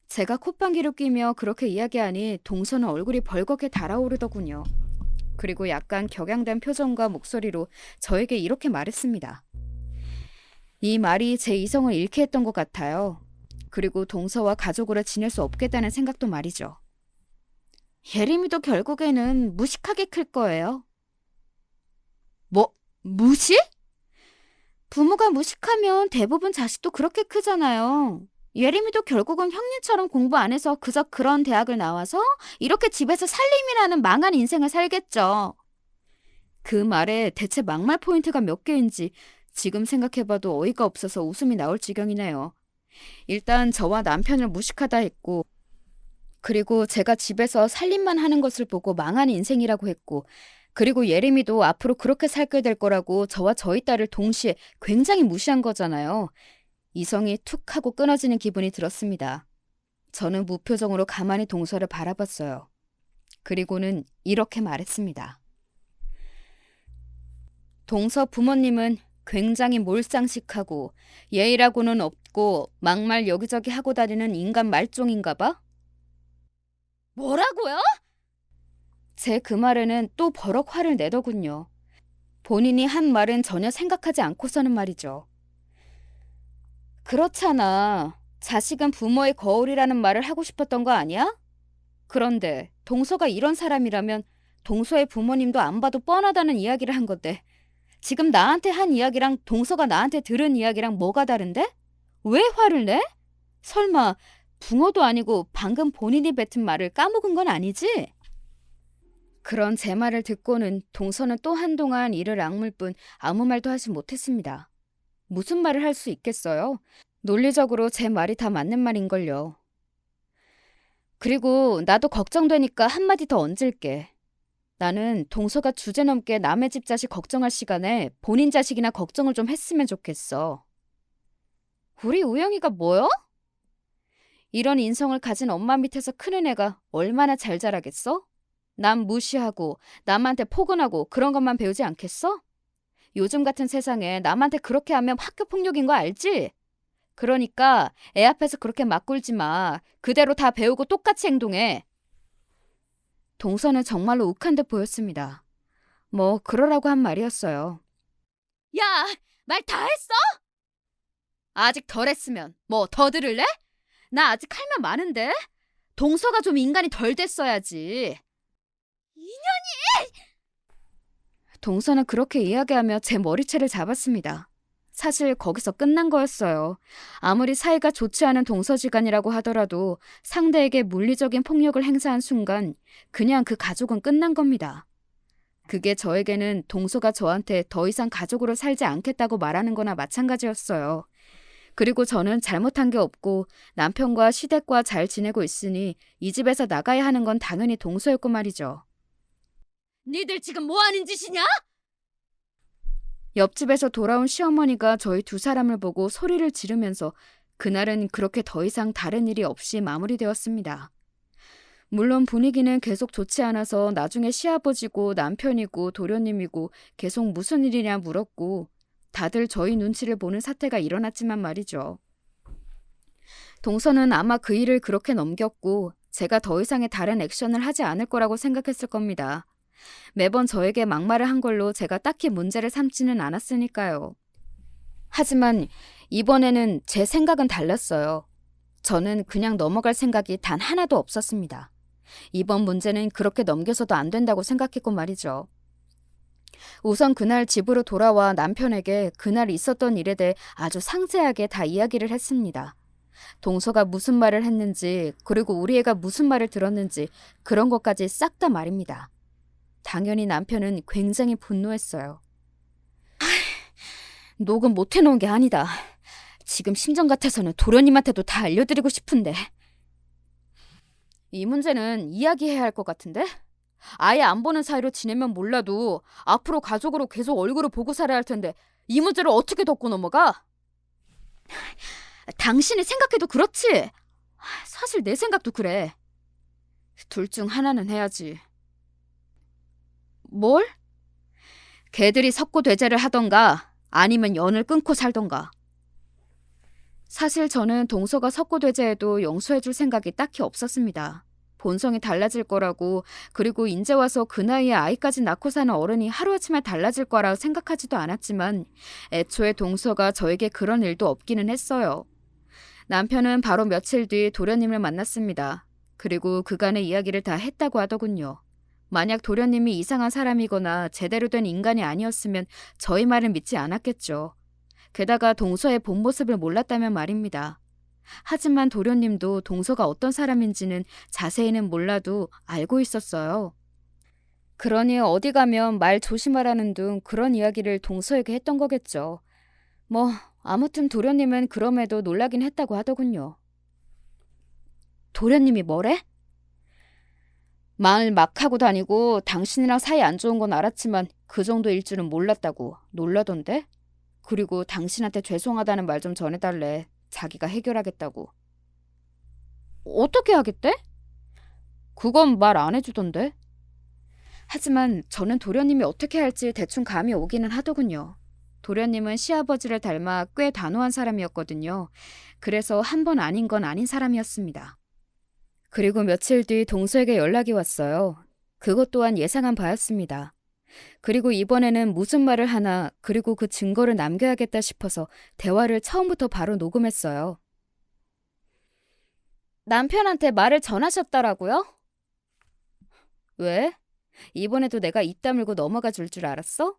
제가 콧방귀를 뀌며 그렇게 이야기하니 동서는 얼굴이 벌겋게 달아오르더군요. 그리고 약간 격양된 표정과 목소리로 저에게 이렇게 말했습니다. 이 말이 제 이성을 잃게 했던 것 같아요. 그리고 동서와 가족으로 지낼 수 없겠다는 생각도 말이죠. 예림이도 결국에는 무식하게 클 거예요. 뭐, 무식? 부모가 무식하면 대부분 자식도 그렇게 크잖아요. 예림이도 결국은 형님처럼 공부 안 해서 그저 그런 대학을 나와서 이렇게 집에서 살림이라는 망한 인생을 살겠죠. 그 말에 대체 막말 포인트가 몇 개인지 지금 생각해봐도 어이가 없어서 웃음이 나올 지경이네요. 일단 저와 남편을 무식하다 했고 그리고 제가 집에서 살림만 하는 것을 보고 망한 인생이라고 했고 그리고 예림이도 앞으로 그렇게 살게 될 거라고 저와 저희 딸을 동시에 굉장히 무시한 거잖아요. 이성이 툭 하고 끊어지는 기분이 들었습니다. 저는 무표정으로 가만히 동서를 바라봤어요. 그리고는 이렇게 말했습니다. 동서 부모님은 굉장히 몰상식하고 예의라고는 없고 막말 여기저기 하고 다니는 인간 말종인가 봐? 뭐라고요? 제 그 말에는 또 버럭 화를 내더군요. 본인이 한 말은 전혀 생각하지 않고서는 말이죠. 그렇잖아. 자식은 부모의 거울이라는 말을 하고 싶었던 거 아니야? 그런데 동서가 이런 사람이라면 동서의 부모님도 안 봐도 뻔하다는 이야기를 한 건데 지금 나한테 한 이야기랑 동서가 나한테 들은 이야기랑 뭐가 다른데? 왜 화를 내? 설마 붕어도 아니고 방금 본인이 뱉은 말을 까먹은 건 아니지? 그런 제 말을 듣고는 동서는 또 한동안 이를 악물 뿐 아무 말도 하지 못했습니다. 무슨 말을 할 수 있겠어요? 논리적으로 제 말이 다 맞는 말인걸요. 그리고 나도 걱정되니까 한마디 더 얹을게. 나는 동서가 주제넘게 남의 집 자식 걱정할 시간에 본인 자식이나 걱정을 좀 했으면 좋겠어. 우리 우영이가 뭐요? 이런 인성을 가진 엄마 밑에서 크는 애가 얼마나 잘 자라겠어? 남 무시하고 남한테 포근하고 그런 것만 배우지 않겠어? 요즘 같은 세상에 남한테 그렇게 하면 학교 폭력인 거 알지? 그러니까 애 앞에서 그렇게 막 굴지 마. 그대로 다 배우고 똑같이 행동해. 동서는 정말로 욱한 듯 보였습니다. 뭐 그러라고 한 말이었어요. 야, 말 다 했어? 아직 덜 했으면 뭐 더 들을래? 나 아직 할 말 많은데? 동서가 좀 인간이 덜 됐어야지. 동서는 그렇게 이야기하며 제 머리채를 잡았습니다. 사실 거기서 끝난 거였어요. 아무리 사이가 좋지 않은 동서지간이라고 하더라도 상대에게 물리적인 폭력을 행사한 순간 그냥 그 가족은 끝난 겁니다. 그게 저에게는 동서가 저한테 더 이상 가족으로 살지 않겠다고 말하는 거나 마찬가지였어요. 그리고 저는 잘못한 게 없고 남편과 시댁과 잘 지내고 있으니 이 집에서 나가야 하는 건 당연히 동서였고 말이죠. 니들 지금 뭐 하는 짓이냐? 옆집에서 돌아온 시어머니가 저희 두 사람을 보고 소리를 지르면서 그날은 그렇게 더 이상 다른 일이 없이 마무리되었습니다. 물론 분위기는 계속 좋지 않아서 나중에 시아버지고 남편이고 도련님이고 계속 무슨 일이냐 물었고 다들 저희 눈치를 보는 사태가 일어났지만 말이죠. 동서는 아마 그 일을 그렇게 넘겼고 제가 더 이상의 다른 액션을 하지 않을 거라고 생각했을 겁니다. 매번 저에게 막말을 한 걸로 제가 딱히 문제를 삼지는 않았으니까요. 하지만 이번에는 제 생각은 달랐어요. 저는 그냥 넘어갈 생각이 단 하나도 없었습니다. 이번 문제는 그렇게 넘겨서도 안 된다고 생각했고 말이죠. 우선 그날 집으로 돌아와 남편에게 그날 있었던 일에 대해 아주 상세하게 다 이야기를 했습니다. 동서가 무슨 말을 했는지 그리고 우리 애가 무슨 말을 들었는지 그런 것까지 싹 다 말입니다. 당연히 남편은 굉장히 분노했어요. 녹음 못 해놓은 게 아니다. 지금 심정 같아서는 도련님한테도 다 알려드리고 싶은데. 이 문제는 이야기해야 할 것 같은데? 아예 안 보는 사이로 지내면 몰라도 앞으로 가족으로 계속 얼굴을 보고 살아야 할 텐데 이 문제를 어떻게 덮고 넘어가? 당신이 생각해도 그렇지. 사실 내 생각도 그래. 둘 중 하나는 해야지. 뭘? 걔들이 석고대죄를 하던가 아니면 연을 끊고 살던가. 사실 저는 동서가 석고대죄해도 용서해줄 생각이 딱히 없었습니다. 본성이 달라질 거라고 그리고 이제 와서 그 나이에 아이까지 낳고 사는 어른이 하루아침에 달라질 거라 생각하지도 않았지만 애초에 동서가 저에게 그런 일도 없기는 했어요. 남편은 바로 며칠 뒤 도련님을 만났습니다. 그리고 그간의 이야기를 다 했다고 하더군요. 만약 도련님이 이상한 사람이거나 제대로 된 인간이 아니었으면 저희 말을 믿지 않았겠죠. 게다가 동서의 본 모습을 몰랐다면 말입니다. 하지만 도련님도 동서가 어떤 사람인지는 자세히는 몰라도 알고 있었어요. 그러니 어디 가면 말 조심하라는 등 그런 이야기를 동서에게 했던 거겠죠. 뭐 아무튼 도련님은 그럼에도 놀라긴 했다고 하더군요. 도련님이 뭐래? 말 막 하고 다니고 당신이랑 사이 안 좋은 건 알았지만 그 정도일 줄은 몰랐다고 놀라던데? 그리고 당신한테 죄송하다는 말 좀 전해달래. 자기가 해결하겠다고. 어떻게 하겠대? 그건 말 안 해주던데. 하지만 저는 도련님이 어떻게 할지 대충 감이 오기는 하더군요. 도련님은 시아버지를 닮아 꽤 단호한 사람이었거든요. 그래서 한 번 아닌 건 아닌 사람이었습니다. 그리고 며칠 뒤 동서에게 연락이 왔어요. 그것 또한 예상한 바였습니다. 그리고 이번에는 무슨 말을 하나, 그리고 그 증거를 남겨야겠다 싶어서 대화를 처음부터 바로 녹음했어요. 남편한테 말을 전하셨더라고요? 왜? 이번에도 내가 입 다물고 넘어가 줄 알았어?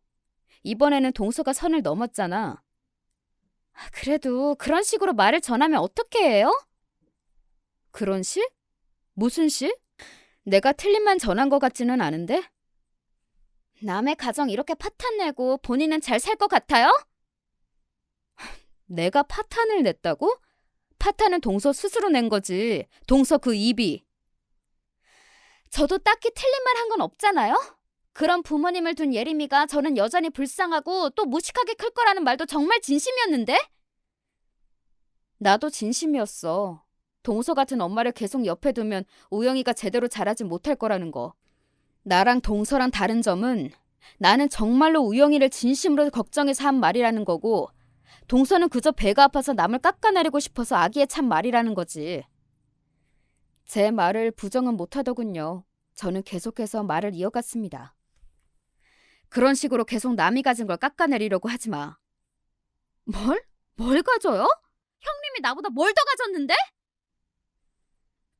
이번에는 동서가 선을 넘었잖아. 그래도 그런 식으로 말을 전하면 어떻게 해요? 그런 식? 무슨 식? 내가 틀린 말 전한 것 같지는 않은데? 남의 가정 이렇게 파탄 내고 본인은 잘 살 것 같아요? 내가 파탄을 냈다고? 파탄은 동서 스스로 낸 거지. 동서 그 입이. 저도 딱히 틀린 말 한 건 없잖아요? 그런 부모님을 둔 예림이가 저는 여전히 불쌍하고 또 무식하게 클 거라는 말도 정말 진심이었는데? 나도 진심이었어. 동서 같은 엄마를 계속 옆에 두면 우영이가 제대로 자라지 못할 거라는 거. 나랑 동서랑 다른 점은 나는 정말로 우영이를 진심으로 걱정해서 한 말이라는 거고, 동서는 그저 배가 아파서 남을 깎아내리고 싶어서 아기에 찬 말이라는 거지. 제 말을 부정은 못하더군요. 저는 계속해서 말을 이어갔습니다. 그런 식으로 계속 남이 가진 걸 깎아내리려고 하지 마. 뭘? 뭘 가져요? 형님이 나보다 뭘 더 가졌는데?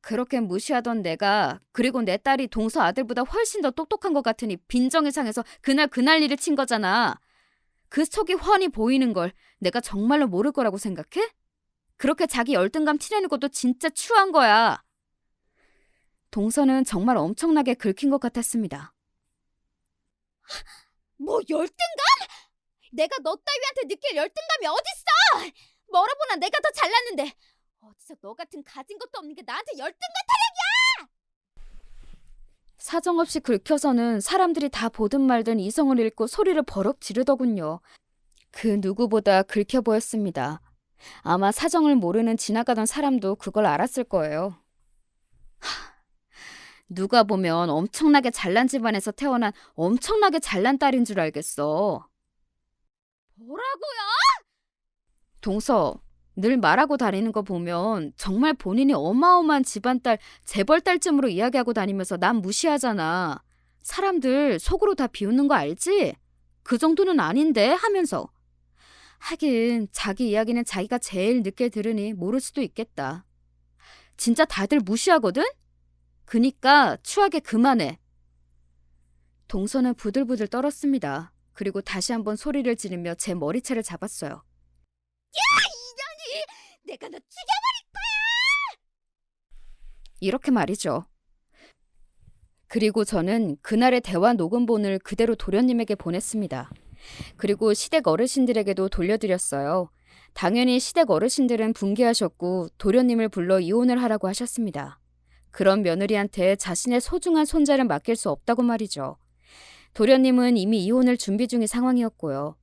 그렇게 무시하던 내가, 그리고 내 딸이 동서 아들보다 훨씬 더 똑똑한 것 같으니 빈정이 상해서 그날 일을 친 거잖아. 그 속이 훤히 보이는 걸 내가 정말로 모를 거라고 생각해? 그렇게 자기 열등감 티내는 것도 진짜 추한 거야. 동서는 정말 엄청나게 긁힌 것 같았습니다. 뭐 열등감? 내가 너 따위한테 느낄 열등감이 어딨어? 멀어보나 내가 더 잘났는데 어디서 너 같은 가진 것도 없는 게 나한테 열등감 타령이야! 사정없이 긁혀서는 사람들이 다 보든 말든 이성을 잃고 소리를 버럭 지르더군요. 그 누구보다 긁혀 보였습니다. 아마 사정을 모르는 지나가던 사람도 그걸 알았을 거예요. 누가 보면 엄청나게 잘난 집안에서 태어난 엄청나게 잘난 딸인 줄 알겠어. 뭐라고요? 동서, 늘 말하고 다니는 거 보면 정말 본인이 어마어마한 집안딸, 재벌딸쯤으로 이야기하고 다니면서 남 무시하잖아. 사람들 속으로 다 비웃는 거 알지? 그 정도는 아닌데 하면서. 하긴 자기 이야기는 자기가 제일 늦게 들으니 모를 수도 있겠다. 진짜 다들 무시하거든? 그니까 추하게 그만해. 동서는 부들부들 떨었습니다. 그리고 다시 한번 소리를 지르며 제 머리채를 잡았어요. 야! 이년이! 내가 너 죽여버릴 거야! 이렇게 말이죠. 그리고 저는 그날의 대화 녹음본을 그대로 도련님에게 보냈습니다. 그리고 시댁 어르신들에게도 돌려드렸어요. 당연히 시댁 어르신들은 분개하셨고 도련님을 불러 이혼을 하라고 하셨습니다. 그런 며느리한테 자신의 소중한 손자를 맡길 수 없다고 말이죠. 도련님은 이미 이혼을 준비 중인 상황이었고요.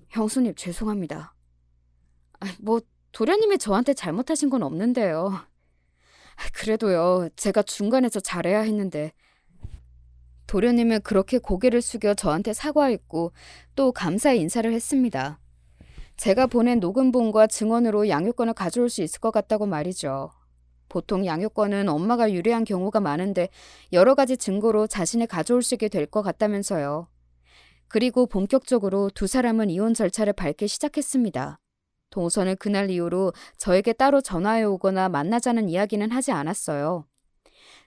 형수님 죄송합니다. 도련님이 저한테 잘못하신 건 없는데요. 그래도요, 제가 중간에서 잘해야 했는데. 도련님은 그렇게 고개를 숙여 저한테 사과했고 또 감사의 인사를 했습니다. 제가 보낸 녹음본과 증언으로 양육권을 가져올 수 있을 것 같다고 말이죠. 보통 양육권은 엄마가 유리한 경우가 많은데 여러 가지 증거로 자신이 가져올 수 있게 될 것 같다면서요. 그리고 본격적으로 두 사람은 이혼 절차를 밟기 시작했습니다. 동서는 그날 이후로 저에게 따로 전화해 오거나 만나자는 이야기는 하지 않았어요.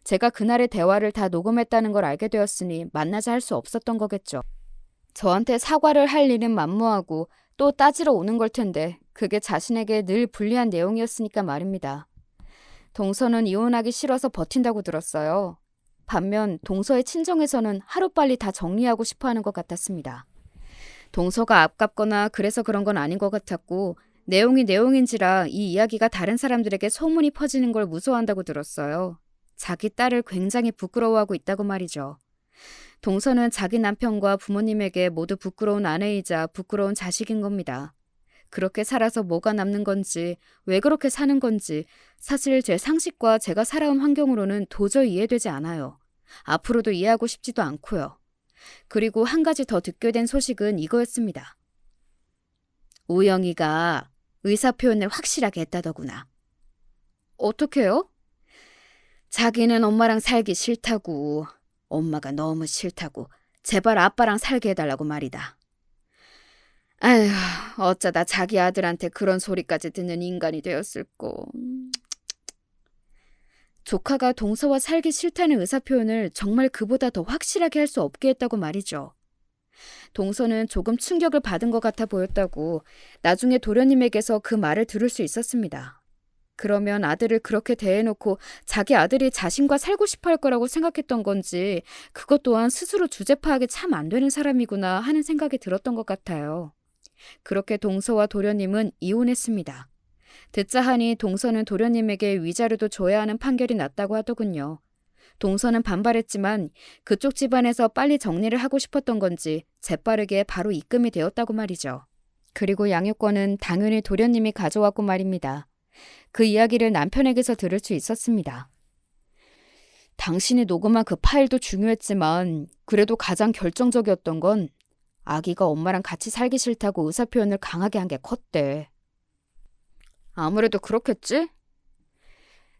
제가 그날의 대화를 다 녹음했다는 걸 알게 되었으니 만나자 할 수 없었던 거겠죠. 저한테 사과를 할 일은 만무하고 또 따지러 오는 걸 텐데 그게 자신에게 늘 불리한 내용이었으니까 말입니다. 동서는 이혼하기 싫어서 버틴다고 들었어요. 반면 동서의 친정에서는 하루빨리 다 정리하고 싶어하는 것 같았습니다. 동서가 아깝거나 그래서 그런 건 아닌 것 같았고 내용이 내용인지라 이 이야기가 다른 사람들에게 소문이 퍼지는 걸 무서워한다고 들었어요. 자기 딸을 굉장히 부끄러워하고 있다고 말이죠. 동서는 자기 남편과 부모님에게 모두 부끄러운 아내이자 부끄러운 자식인 겁니다. 그렇게 살아서 뭐가 남는 건지, 왜 그렇게 사는 건지 사실 제 상식과 제가 살아온 환경으로는 도저히 이해되지 않아요. 앞으로도 이해하고 싶지도 않고요. 그리고 한 가지 더 듣게 된 소식은 이거였습니다. 우영이가 의사표현을 확실하게 했다더구나. 어떻게요? 자기는 엄마랑 살기 싫다고, 엄마가 너무 싫다고, 제발 아빠랑 살게 해달라고 말이다. 아휴, 어쩌다 자기 아들한테 그런 소리까지 듣는 인간이 되었을꼬. 조카가 동서와 살기 싫다는 의사표현을 정말 그보다 더 확실하게 할 수 없게 했다고 말이죠. 동서는 조금 충격을 받은 것 같아 보였다고 나중에 도련님에게서 그 말을 들을 수 있었습니다. 그러면 아들을 그렇게 대해놓고 자기 아들이 자신과 살고 싶어 할 거라고 생각했던 건지 그것 또한 스스로 주제 파악이 참 안 되는 사람이구나 하는 생각이 들었던 것 같아요. 그렇게 동서와 도련님은 이혼했습니다. 듣자 하니 동서는 도련님에게 위자료도 줘야 하는 판결이 났다고 하더군요. 동서는 반발했지만 그쪽 집안에서 빨리 정리를 하고 싶었던 건지 재빠르게 바로 입금이 되었다고 말이죠. 그리고 양육권은 당연히 도련님이 가져왔고 말입니다. 그 이야기를 남편에게서 들을 수 있었습니다. 당신이 녹음한 그 파일도 중요했지만 그래도 가장 결정적이었던 건 아기가 엄마랑 같이 살기 싫다고 의사표현을 강하게 한 게 컸대. 아무래도 그렇겠지?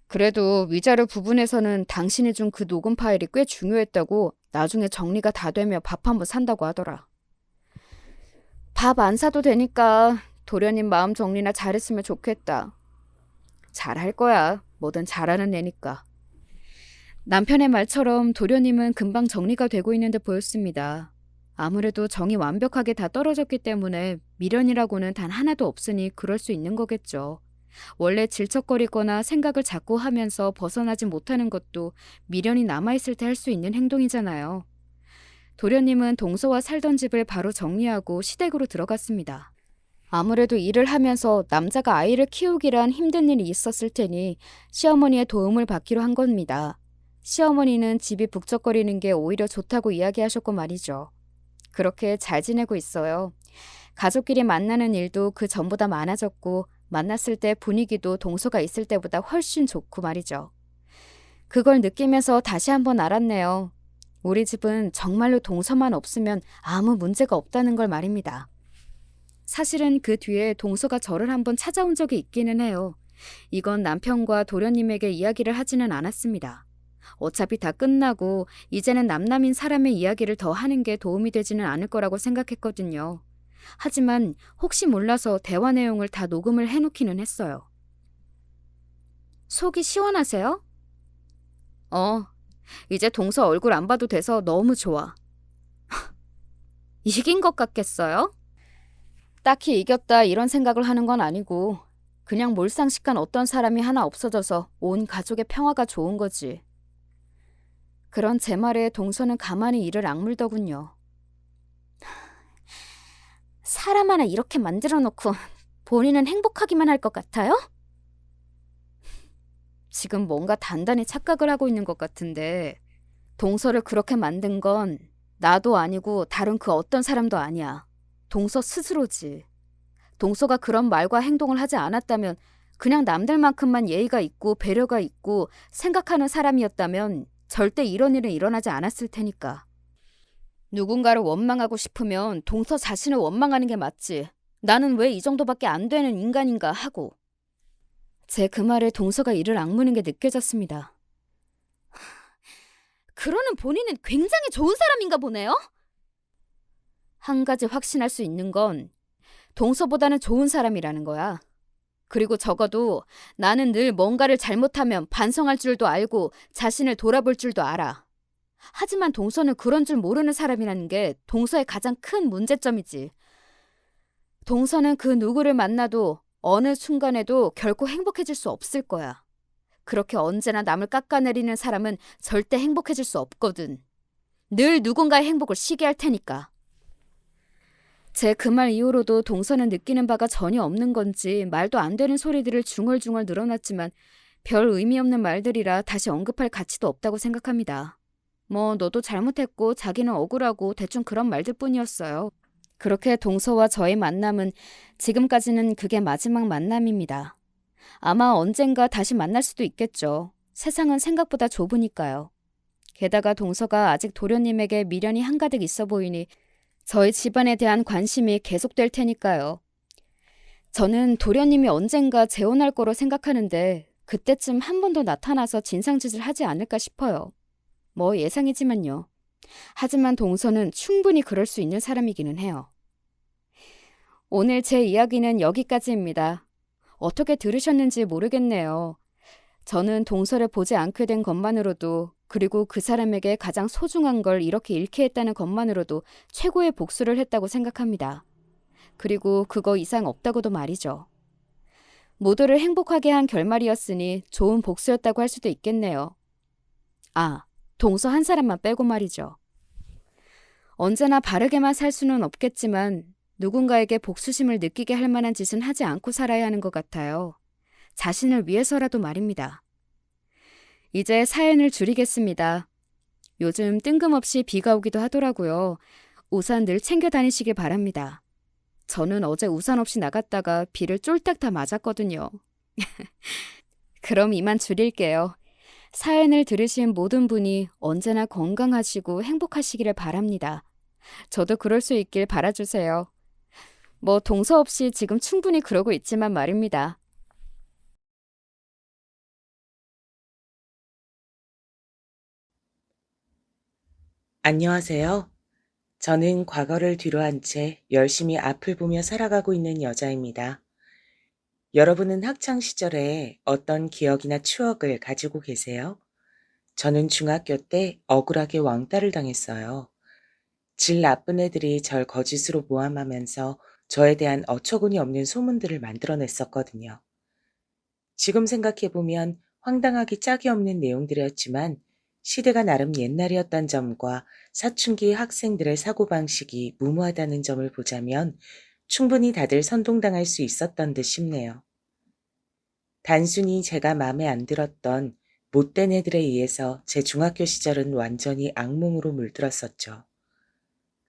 그래도 위자료 부분에서는 당신이 준 그 녹음 파일이 꽤 중요했다고 나중에 정리가 다 되면 밥 한번 산다고 하더라. 밥 안 사도 되니까 도련님 마음 정리나 잘했으면 좋겠다. 잘할 거야. 뭐든 잘하는 애니까. 남편의 말처럼 도련님은 금방 정리가 되고 있는 듯 보였습니다. 아무래도 정이 완벽하게 다 떨어졌기 때문에 미련이라고는 단 하나도 없으니 그럴 수 있는 거겠죠. 원래 질척거리거나 생각을 자꾸 하면서 벗어나지 못하는 것도 미련이 남아있을 때 할 수 있는 행동이잖아요. 도련님은 동서와 살던 집을 바로 정리하고 시댁으로 들어갔습니다. 아무래도 일을 하면서 남자가 아이를 키우기란 힘든 일이 있었을 테니 시어머니의 도움을 받기로 한 겁니다. 시어머니는 집이 북적거리는 게 오히려 좋다고 이야기하셨고 말이죠. 그렇게 잘 지내고 있어요. 가족끼리 만나는 일도 그 전보다 많아졌고 만났을 때 분위기도 동서가 있을 때보다 훨씬 좋고 말이죠. 그걸 느끼면서 다시 한번 알았네요. 우리 집은 정말로 동서만 없으면 아무 문제가 없다는 걸 말입니다. 사실은 그 뒤에 동서가 저를 한번 찾아온 적이 있기는 해요. 이건 남편과 도련님에게 이야기를 하지는 않았습니다. 어차피 다 끝나고 이제는 남남인 사람의 이야기를 더 하는 게 도움이 되지는 않을 거라고 생각했거든요. 하지만 혹시 몰라서 대화 내용을 다 녹음을 해놓기는 했어요. 속이 시원하세요? 이제 동서 얼굴 안 봐도 돼서 너무 좋아. 이긴 것 같겠어요? 딱히 이겼다 이런 생각을 하는 건 아니고 그냥 몰상식한 어떤 사람이 하나 없어져서 온 가족의 평화가 좋은 거지. 그런 제 말에 동서는 가만히 이를 악물더군요. 사람 하나 이렇게 만들어 놓고 본인은 행복하기만 할 것 같아요? 지금 뭔가 단단히 착각을 하고 있는 것 같은데 동서를 그렇게 만든 건 나도 아니고 다른 그 어떤 사람도 아니야. 동서 스스로지. 동서가 그런 말과 행동을 하지 않았다면 그냥 남들만큼만 예의가 있고 배려가 있고 생각하는 사람이었다면 절대 이런 일은 일어나지 않았을 테니까. 누군가를 원망하고 싶으면 동서 자신을 원망하는 게 맞지. 나는 왜 이 정도밖에 안 되는 인간인가 하고. 제 그 말에 동서가 이를 악무는 게 느껴졌습니다. 그러는 본인은 굉장히 좋은 사람인가 보네요? 한 가지 확신할 수 있는 건 동서보다는 좋은 사람이라는 거야. 그리고 적어도 나는 늘 뭔가를 잘못하면 반성할 줄도 알고 자신을 돌아볼 줄도 알아. 하지만 동서는 그런 줄 모르는 사람이라는 게 동서의 가장 큰 문제점이지. 동서는 그 누구를 만나도 어느 순간에도 결코 행복해질 수 없을 거야. 그렇게 언제나 남을 깎아내리는 사람은 절대 행복해질 수 없거든. 늘 누군가의 행복을 시기할 테니까. 제 그 말 이후로도 동서는 느끼는 바가 전혀 없는 건지 말도 안 되는 소리들을 중얼중얼 늘어놨지만 별 의미 없는 말들이라 다시 언급할 가치도 없다고 생각합니다. 뭐 너도 잘못했고 자기는 억울하고 대충 그런 말들 뿐이었어요. 그렇게 동서와 저의 만남은 지금까지는 그게 마지막 만남입니다. 아마 언젠가 다시 만날 수도 있겠죠. 세상은 생각보다 좁으니까요. 게다가 동서가 아직 도련님에게 미련이 한가득 있어 보이니 저희 집안에 대한 관심이 계속될 테니까요. 저는 도련님이 언젠가 재혼할 거로 생각하는데 그때쯤 한 번 더 나타나서 진상짓을 하지 않을까 싶어요. 뭐 예상이지만요. 하지만 동서는 충분히 그럴 수 있는 사람이기는 해요. 오늘 제 이야기는 여기까지입니다. 어떻게 들으셨는지 모르겠네요. 저는 동서를 보지 않게 된 것만으로도, 그리고 그 사람에게 가장 소중한 걸 이렇게 잃게 했다는 것만으로도 최고의 복수를 했다고 생각합니다. 그리고 그거 이상 없다고도 말이죠. 모두를 행복하게 한 결말이었으니 좋은 복수였다고 할 수도 있겠네요. 아, 동서 한 사람만 빼고 말이죠. 언제나 바르게만 살 수는 없겠지만 누군가에게 복수심을 느끼게 할 만한 짓은 하지 않고 살아야 하는 것 같아요. 자신을 위해서라도 말입니다. 이제 사연을 줄이겠습니다. 요즘 뜬금없이 비가 오기도 하더라고요. 우산 늘 챙겨 다니시길 바랍니다. 저는 어제 우산 없이 나갔다가 비를 쫄딱 다 맞았거든요. 그럼 이만 줄일게요. 사연을 들으신 모든 분이 언제나 건강하시고 행복하시기를 바랍니다. 저도 그럴 수 있길 바라주세요. 뭐 동서 없이 지금 충분히 그러고 있지만 말입니다. 안녕하세요. 저는 과거를 뒤로한 채 열심히 앞을 보며 살아가고 있는 여자입니다. 여러분은 학창 시절에 어떤 기억이나 추억을 가지고 계세요? 저는 중학교 때 억울하게 왕따를 당했어요. 질 나쁜 애들이 절 거짓으로 모함하면서 저에 대한 어처구니 없는 소문들을 만들어냈었거든요. 지금 생각해보면 황당하기 짝이 없는 내용들이었지만 시대가 나름 옛날이었던 점과 사춘기 학생들의 사고방식이 무모하다는 점을 보자면 충분히 다들 선동당할 수 있었던 듯 싶네요. 단순히 제가 마음에 안 들었던 못된 애들에 의해서 제 중학교 시절은 완전히 악몽으로 물들었었죠.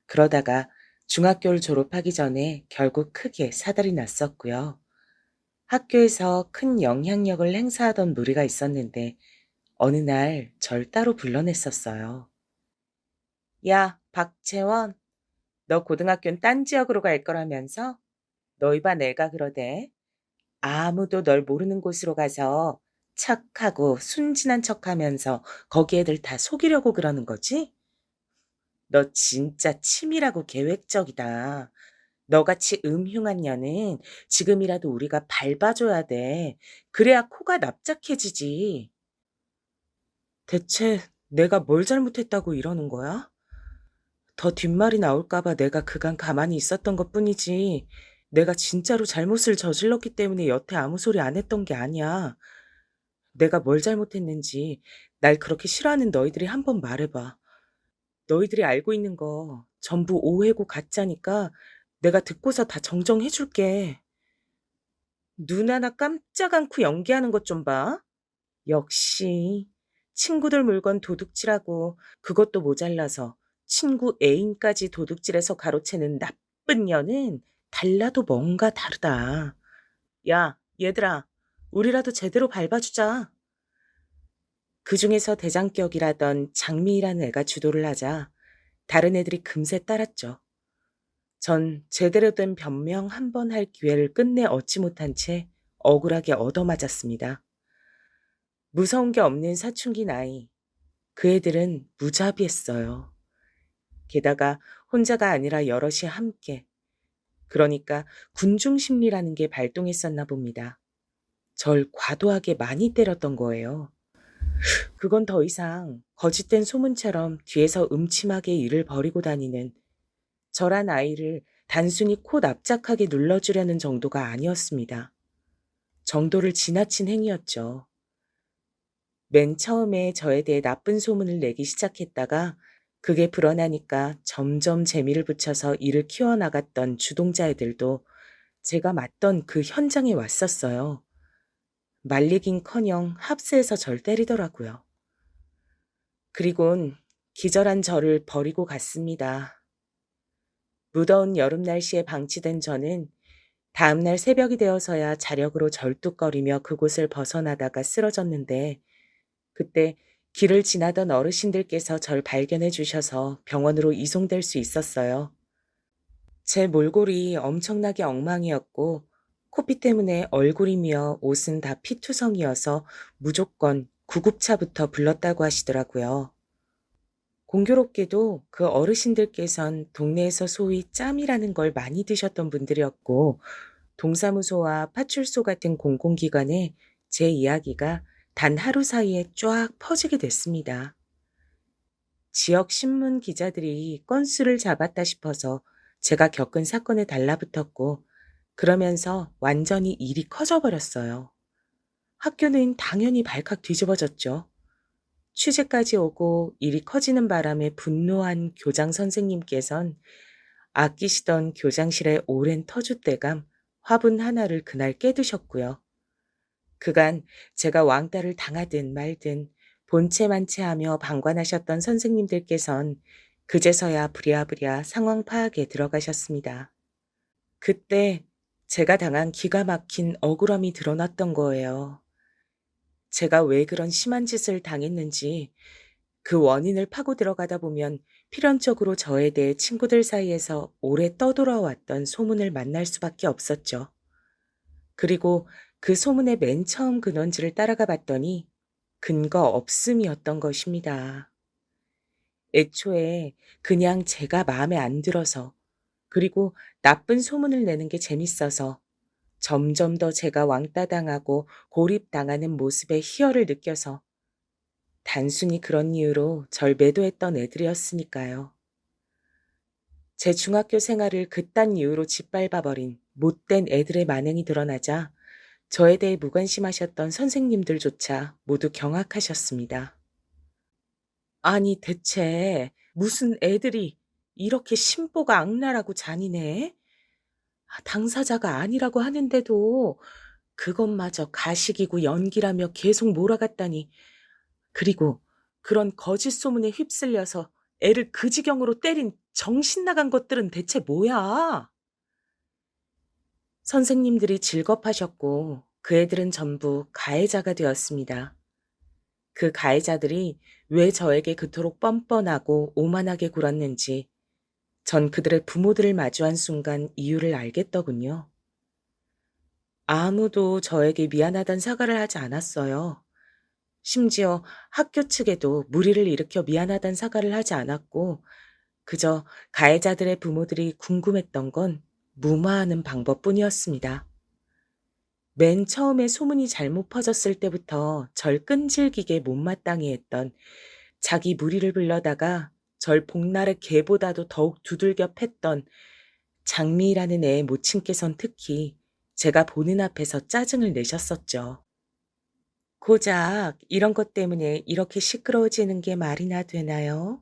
그러다가 중학교를 졸업하기 전에 결국 크게 사달이 났었고요. 학교에서 큰 영향력을 행사하던 무리가 있었는데 어느 날 절 따로 불러냈었어요. 야, 박채원, 너 고등학교는 딴 지역으로 갈 거라면서? 너희 반 애가 그러대. 아무도 널 모르는 곳으로 가서 착하고 순진한 척하면서 거기 애들 다 속이려고 그러는 거지? 너 진짜 치밀하고 계획적이다. 너같이 음흉한 년은 지금이라도 우리가 밟아줘야 돼. 그래야 코가 납작해지지. 대체 내가 뭘 잘못했다고 이러는 거야? 더 뒷말이 나올까봐 내가 그간 가만히 있었던 것 뿐이지. 내가 진짜로 잘못을 저질렀기 때문에 여태 아무 소리 안 했던 게 아니야. 내가 뭘 잘못했는지 날 그렇게 싫어하는 너희들이 한번 말해봐. 너희들이 알고 있는 거 전부 오해고 가짜니까 내가 듣고서 다 정정해줄게. 눈 하나 깜짝 않고 연기하는 것 좀 봐. 역시 친구들 물건 도둑질하고 그것도 모자라서 친구 애인까지 도둑질해서 가로채는 나쁜 년은 달라도 뭔가 다르다. 야, 얘들아, 우리라도 제대로 밟아주자. 그중에서 대장격이라던 장미라는 애가 주도를 하자 다른 애들이 금세 따랐죠. 전 제대로 된 변명 한 번 할 기회를 끝내 얻지 못한 채 억울하게 얻어맞았습니다. 무서운 게 없는 사춘기 나이. 그 애들은 무자비했어요. 게다가 혼자가 아니라 여럿이 함께. 그러니까 군중심리라는 게 발동했었나 봅니다. 절 과도하게 많이 때렸던 거예요. 그건 더 이상 거짓된 소문처럼 뒤에서 음침하게 일을 벌이고 다니는 저란 아이를 단순히 코 납작하게 눌러주려는 정도가 아니었습니다. 정도를 지나친 행위였죠. 맨 처음에 저에 대해 나쁜 소문을 내기 시작했다가 그게 불어나니까 점점 재미를 붙여서 일을 키워나갔던 주동자애들도 제가 맡던 그 현장에 왔었어요. 말리긴커녕 합세해서 절 때리더라고요. 그리곤 기절한 저를 버리고 갔습니다. 무더운 여름 날씨에 방치된 저는 다음날 새벽이 되어서야 자력으로 절뚝거리며 그곳을 벗어나다가 쓰러졌는데 그때 길을 지나던 어르신들께서 절 발견해 주셔서 병원으로 이송될 수 있었어요. 제 몰골이 엄청나게 엉망이었고 코피 때문에 얼굴이며 옷은 다 피투성이어서 무조건 구급차부터 불렀다고 하시더라고요. 공교롭게도 그 어르신들께선 동네에서 소위 짬이라는 걸 많이 드셨던 분들이었고, 동사무소와 파출소 같은 공공기관에 제 이야기가 단 하루 사이에 쫙 퍼지게 됐습니다. 지역 신문 기자들이 건수를 잡았다 싶어서 제가 겪은 사건에 달라붙었고, 그러면서 완전히 일이 커져버렸어요. 학교는 당연히 발칵 뒤집어졌죠. 취재까지 오고 일이 커지는 바람에 분노한 교장 선생님께선 아끼시던 교장실의 오랜 터줏대감 화분 하나를 그날 깨두셨고요. 그간 제가 왕따를 당하든 말든 본체만체하며 방관하셨던 선생님들께선 그제서야 부랴부랴 상황 파악에 들어가셨습니다. 그때 제가 당한 기가 막힌 억울함이 드러났던 거예요. 제가 왜 그런 심한 짓을 당했는지 그 원인을 파고 들어가다 보면 필연적으로 저에 대해 친구들 사이에서 오래 떠돌아왔던 소문을 만날 수밖에 없었죠. 그리고 그 소문의 맨 처음 근원지를 따라가 봤더니 근거 없음이었던 것입니다. 애초에 그냥 제가 마음에 안 들어서, 그리고 나쁜 소문을 내는 게 재밌어서 점점 더 제가 왕따당하고 고립당하는 모습에 희열을 느껴서 단순히 그런 이유로 절 매도했던 애들이었으니까요. 제 중학교 생활을 그딴 이유로 짓밟아버린 못된 애들의 만행이 드러나자 저에 대해 무관심하셨던 선생님들조차 모두 경악하셨습니다. 아니 대체 무슨 애들이 이렇게 심보가 악랄하고 잔인해? 당사자가 아니라고 하는데도 그것마저 가식이고 연기라며 계속 몰아갔다니. 그리고 그런 거짓 소문에 휩쓸려서 애를 그 지경으로 때린 정신 나간 것들은 대체 뭐야? 선생님들이 질겁하셨고 그 애들은 전부 가해자가 되었습니다. 그 가해자들이 왜 저에게 그토록 뻔뻔하고 오만하게 굴었는지 전 그들의 부모들을 마주한 순간 이유를 알겠더군요. 아무도 저에게 미안하단 사과를 하지 않았어요. 심지어 학교 측에도 무리를 일으켜 미안하단 사과를 하지 않았고, 그저 가해자들의 부모들이 궁금했던 건 무마하는 방법뿐이었습니다. 맨 처음에 소문이 잘못 퍼졌을 때부터 절 끈질기게 못마땅해 했던, 자기 무리를 불러다가 절 복날의 개보다도 더욱 두들겨 팼던 장미라는 애의 모친께선 특히 제가 보는 앞에서 짜증을 내셨었죠. 고작 이런 것 때문에 이렇게 시끄러워지는 게 말이나 되나요?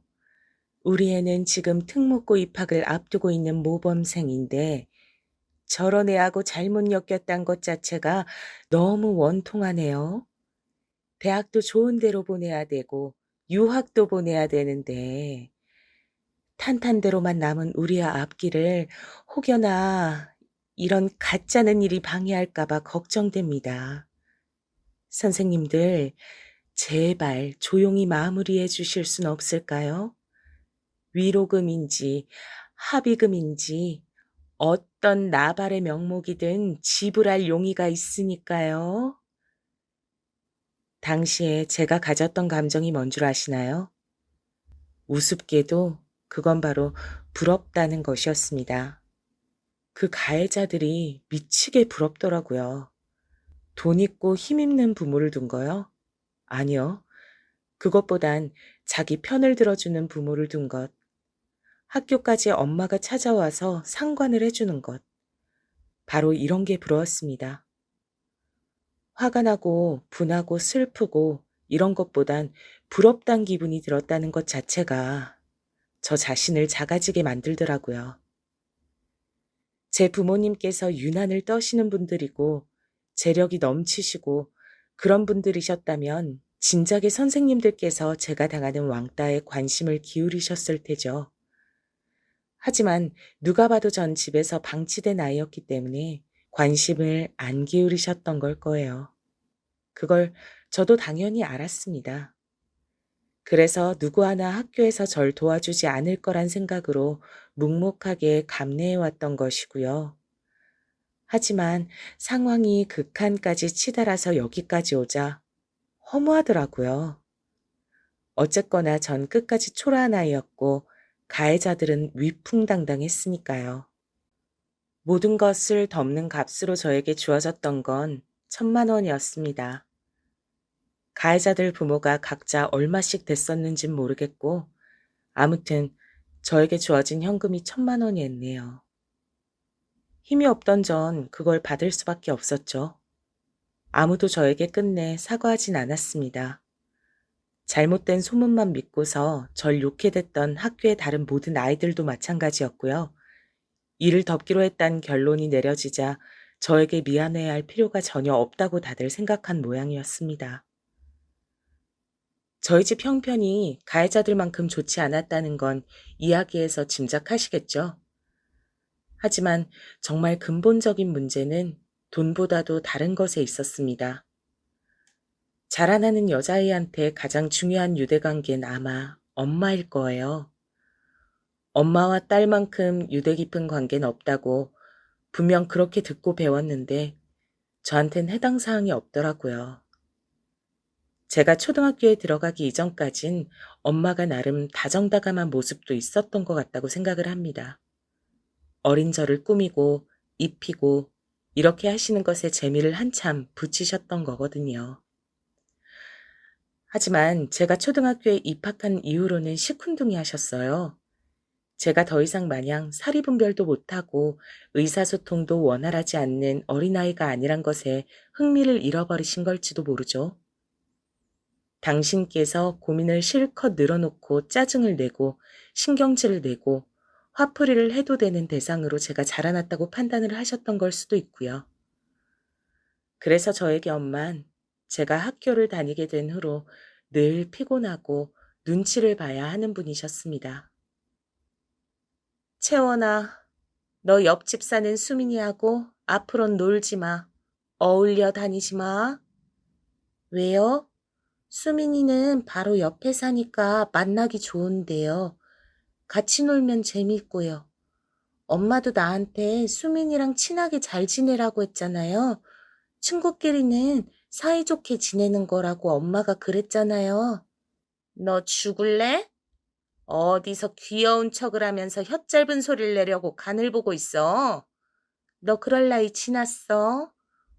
우리 애는 지금 특목고 입학을 앞두고 있는 모범생인데 저런 애하고 잘못 엮였단 것 자체가 너무 원통하네요. 대학도 좋은 데로 보내야 되고 유학도 보내야 되는데 탄탄대로만 남은 우리의 앞길을 혹여나 이런 가짜는 일이 방해할까 봐 걱정됩니다. 선생님들, 제발 조용히 마무리해 주실 순 없을까요? 위로금인지 합의금인지 어떤 나발의 명목이든 지불할 용의가 있으니까요. 당시에 제가 가졌던 감정이 뭔 줄 아시나요? 우습게도 그건 바로 부럽다는 것이었습니다. 그 가해자들이 미치게 부럽더라고요. 돈 있고 힘 있는 부모를 둔 거요? 아니요. 그것보단 자기 편을 들어주는 부모를 둔 것. 학교까지 엄마가 찾아와서 상관을 해주는 것. 바로 이런 게 부러웠습니다. 화가 나고 분하고 슬프고 이런 것보단 부럽단 기분이 들었다는 것 자체가 저 자신을 작아지게 만들더라고요. 제 부모님께서 유난을 떠시는 분들이고 재력이 넘치시고 그런 분들이셨다면 진작에 선생님들께서 제가 당하는 왕따에 관심을 기울이셨을 테죠. 하지만 누가 봐도 전 집에서 방치된 아이였기 때문에 관심을 안 기울이셨던 걸 거예요. 그걸 저도 당연히 알았습니다. 그래서 누구 하나 학교에서 절 도와주지 않을 거란 생각으로 묵묵하게 감내해 왔던 것이고요. 하지만 상황이 극한까지 치달아서 여기까지 오자 허무하더라고요. 어쨌거나 전 끝까지 초라한 아이였고 가해자들은 위풍당당했으니까요. 모든 것을 덮는 값으로 저에게 주어졌던 건 1,000만 원이었습니다. 가해자들 부모가 각자 얼마씩 됐었는진 모르겠고 아무튼 저에게 주어진 현금이 1,000만 원이었네요. 힘이 없던 전 그걸 받을 수밖에 없었죠. 아무도 저에게 끝내 사과하진 않았습니다. 잘못된 소문만 믿고서 절 욕해 댔던 학교의 다른 모든 아이들도 마찬가지였고요. 이를 덮기로 했다는 결론이 내려지자 저에게 미안해야 할 필요가 전혀 없다고 다들 생각한 모양이었습니다. 저희 집 형편이 가해자들만큼 좋지 않았다는 건 이야기에서 짐작하시겠죠? 하지만 정말 근본적인 문제는 돈보다도 다른 것에 있었습니다. 자라나는 여자아이한테 가장 중요한 유대관계는 아마 엄마일 거예요. 엄마와 딸만큼 유대 깊은 관계는 없다고 분명 그렇게 듣고 배웠는데 저한텐 해당 사항이 없더라고요. 제가 초등학교에 들어가기 이전까진 엄마가 나름 다정다감한 모습도 있었던 것 같다고 생각을 합니다. 어린 저를 꾸미고 입히고 이렇게 하시는 것에 재미를 한참 붙이셨던 거거든요. 하지만 제가 초등학교에 입학한 이후로는 시큰둥이 하셨어요. 제가 더 이상 마냥 사리분별도 못하고 의사소통도 원활하지 않는 어린아이가 아니란 것에 흥미를 잃어버리신 걸지도 모르죠. 당신께서 고민을 실컷 늘어놓고 짜증을 내고 신경질을 내고 화풀이를 해도 되는 대상으로 제가 자라났다고 판단을 하셨던 걸 수도 있고요. 그래서 저에게 엄만 제가 학교를 다니게 된 후로 늘 피곤하고 눈치를 봐야 하는 분이셨습니다. 채원아, 너 옆집 사는 수민이하고 앞으론 놀지 마. 어울려 다니지 마. 왜요? 수민이는 바로 옆에 사니까 만나기 좋은데요. 같이 놀면 재밌고요. 엄마도 나한테 수민이랑 친하게 잘 지내라고 했잖아요. 친구끼리는 사이좋게 지내는 거라고 엄마가 그랬잖아요. 너 죽을래? 어디서 귀여운 척을 하면서 혓짧은 소리를 내려고 간을 보고 있어. 너 그럴 나이 지났어?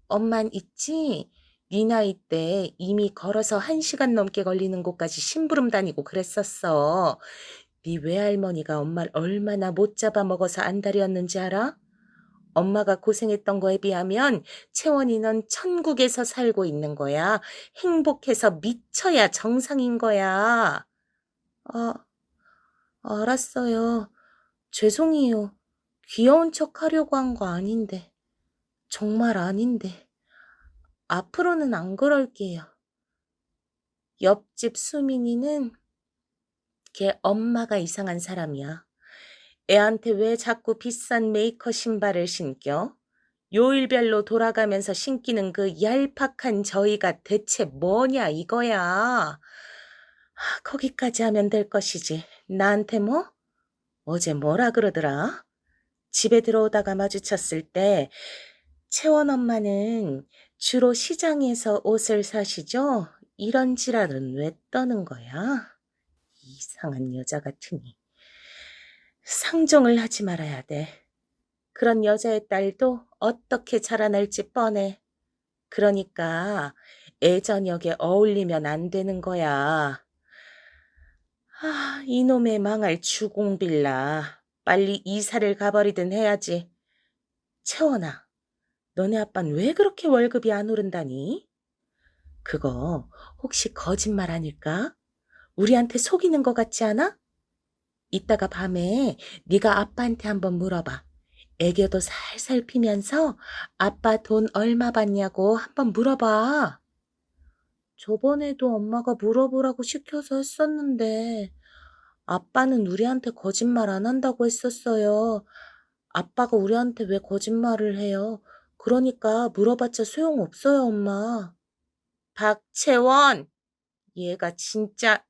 엄만 있지? 네 나이 때 이미 걸어서 1시간 넘게 걸리는 곳까지 심부름 다니고 그랬었어. 네 외할머니가 엄마를 얼마나 못 잡아먹어서 안달이었는지 알아? 엄마가 고생했던 거에 비하면 채원이 넌 천국에서 살고 있는 거야. 행복해서 미쳐야 정상인 거야. 아, 알았어요. 죄송해요. 귀여운 척 하려고 한 거 아닌데. 정말 아닌데. 앞으로는 안 그럴게요. 옆집 수민이는 걔 엄마가 이상한 사람이야. 애한테 왜 자꾸 비싼 메이커 신발을 신겨? 요일별로 돌아가면서 신기는 그 얄팍한 저희가 대체 뭐냐 이거야. 거기까지 하면 될 것이지. 나한테 뭐? 어제 뭐라 그러더라? 집에 들어오다가 마주쳤을 때 채원 엄마는 주로 시장에서 옷을 사시죠? 이런 지랄은 왜 떠는 거야? 이상한 여자 같으니. 상종을 하지 말아야 돼. 그런 여자의 딸도 어떻게 자라날지 뻔해. 그러니까 애 저녁에 어울리면 안 되는 거야. 이놈의 망할 주공빌라. 빨리 이사를 가버리든 해야지. 채원아, 너네 아빤 왜 그렇게 월급이 안 오른다니? 그거 혹시 거짓말 아닐까? 우리한테 속이는 것 같지 않아? 이따가 밤에 네가 아빠한테 한번 물어봐. 애교도 살살 피면서 아빠 돈 얼마 받냐고 한번 물어봐. 저번에도 엄마가 물어보라고 시켜서 했었는데 아빠는 우리한테 거짓말 안 한다고 했었어요. 아빠가 우리한테 왜 거짓말을 해요? 그러니까 물어봤자 소용없어요, 엄마. 박채원, 얘가 진짜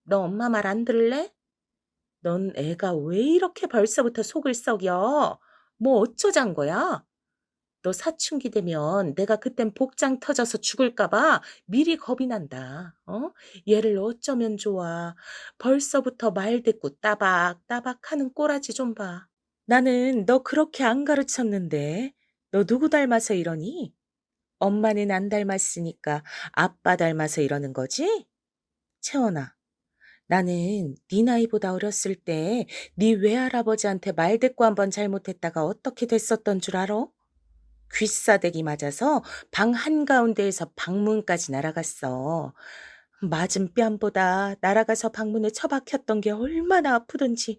너 엄마 말 안 들을래? 넌 애가 왜 이렇게 벌써부터 속을 썩여? 뭐 어쩌잔 거야? 너 사춘기 되면 내가 그땐 복장 터져서 죽을까 봐 미리 겁이 난다. 어? 얘를 어쩌면 좋아. 벌써부터 말대꾸 따박따박 하는 꼬라지 좀 봐. 나는 너 그렇게 안 가르쳤는데. 너 누구 닮아서 이러니? 엄마는 안 닮았으니까 아빠 닮아서 이러는 거지? 채원아, 나는 네 나이보다 어렸을 때 네 외할아버지한테 말대꾸 한번 잘못했다가 어떻게 됐었던 줄 알아? 귀싸대기 맞아서 방 한가운데에서 방문까지 날아갔어. 맞은 뺨보다 날아가서 방문에 처박혔던 게 얼마나 아프던지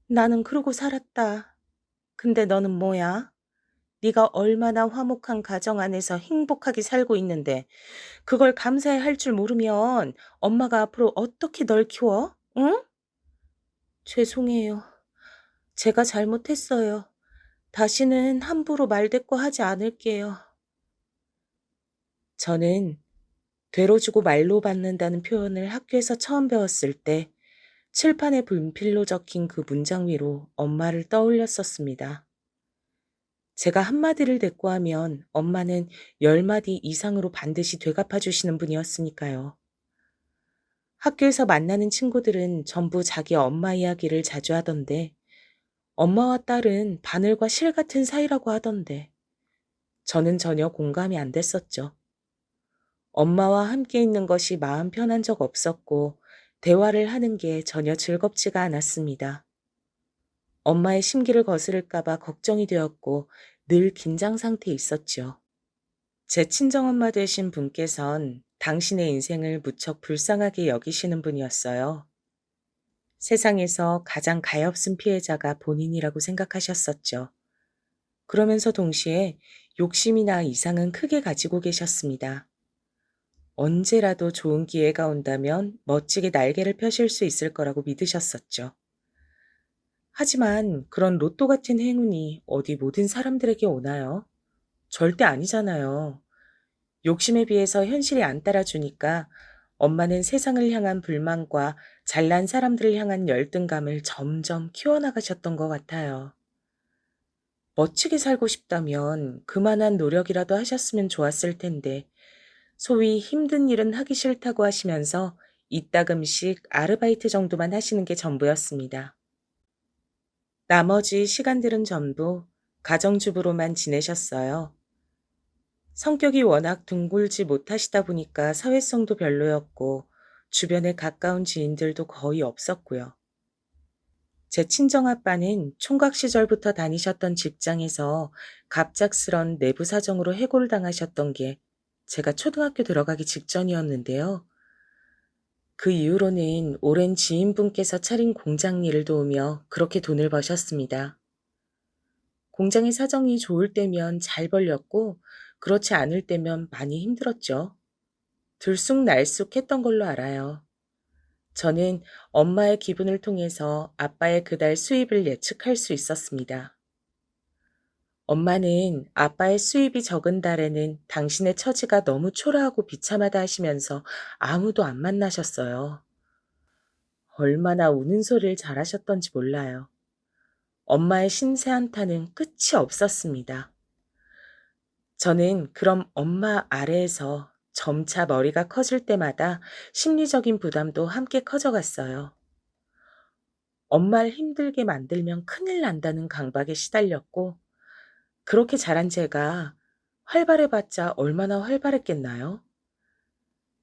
나는 그러고 살았다. 근데 너는 뭐야? 네가 얼마나 화목한 가정 안에서 행복하게 살고 있는데 그걸 감사해 할 줄 모르면 엄마가 앞으로 어떻게 널 키워? 응? 죄송해요. 제가 잘못했어요. 다시는 함부로 말대꾸 하지 않을게요. 저는 되로 주고 말로 받는다는 표현을 학교에서 처음 배웠을 때 칠판에 분필로 적힌 그 문장 위로 엄마를 떠올렸었습니다. 제가 한마디를 대꾸하면 엄마는 10마디 이상으로 반드시 되갚아 주시는 분이었으니까요. 학교에서 만나는 친구들은 전부 자기 엄마 이야기를 자주 하던데 엄마와 딸은 바늘과 실 같은 사이라고 하던데 저는 전혀 공감이 안 됐었죠. 엄마와 함께 있는 것이 마음 편한 적 없었고 대화를 하는 게 전혀 즐겁지가 않았습니다. 엄마의 심기를 거스를까 봐 걱정이 되었고 늘 긴장 상태에 있었죠. 제 친정엄마 되신 분께선 당신의 인생을 무척 불쌍하게 여기시는 분이었어요. 세상에서 가장 가엾은 피해자가 본인이라고 생각하셨었죠. 그러면서 동시에 욕심이나 이상은 크게 가지고 계셨습니다. 언제라도 좋은 기회가 온다면 멋지게 날개를 펴실 수 있을 거라고 믿으셨었죠. 하지만 그런 로또 같은 행운이 어디 모든 사람들에게 오나요? 절대 아니잖아요. 욕심에 비해서 현실이 안 따라주니까 엄마는 세상을 향한 불만과 잘난 사람들을 향한 열등감을 점점 키워나가셨던 것 같아요. 멋지게 살고 싶다면 그만한 노력이라도 하셨으면 좋았을 텐데 소위 힘든 일은 하기 싫다고 하시면서 이따금씩 아르바이트 정도만 하시는 게 전부였습니다. 나머지 시간들은 전부 가정주부로만 지내셨어요. 성격이 워낙 둥글지 못하시다 보니까 사회성도 별로였고 주변에 가까운 지인들도 거의 없었고요. 제 친정아빠는 총각 시절부터 다니셨던 직장에서 갑작스런 내부 사정으로 해고를 당하셨던 게 제가 초등학교 들어가기 직전이었는데요. 그 이후로는 오랜 지인분께서 차린 공장 일을 도우며 그렇게 돈을 버셨습니다. 공장의 사정이 좋을 때면 잘 벌렸고 그렇지 않을 때면 많이 힘들었죠. 들쑥날쑥했던 걸로 알아요. 저는 엄마의 기분을 통해서 아빠의 그달 수입을 예측할 수 있었습니다. 엄마는 아빠의 수입이 적은 달에는 당신의 처지가 너무 초라하고 비참하다 하시면서 아무도 안 만나셨어요. 얼마나 우는 소리를 잘하셨던지 몰라요. 엄마의 신세 한탄은 끝이 없었습니다. 저는 그럼 엄마 아래에서 점차 머리가 커질 때마다 심리적인 부담도 함께 커져갔어요. 엄마를 힘들게 만들면 큰일 난다는 강박에 시달렸고, 그렇게 자란 제가 활발해봤자 얼마나 활발했겠나요?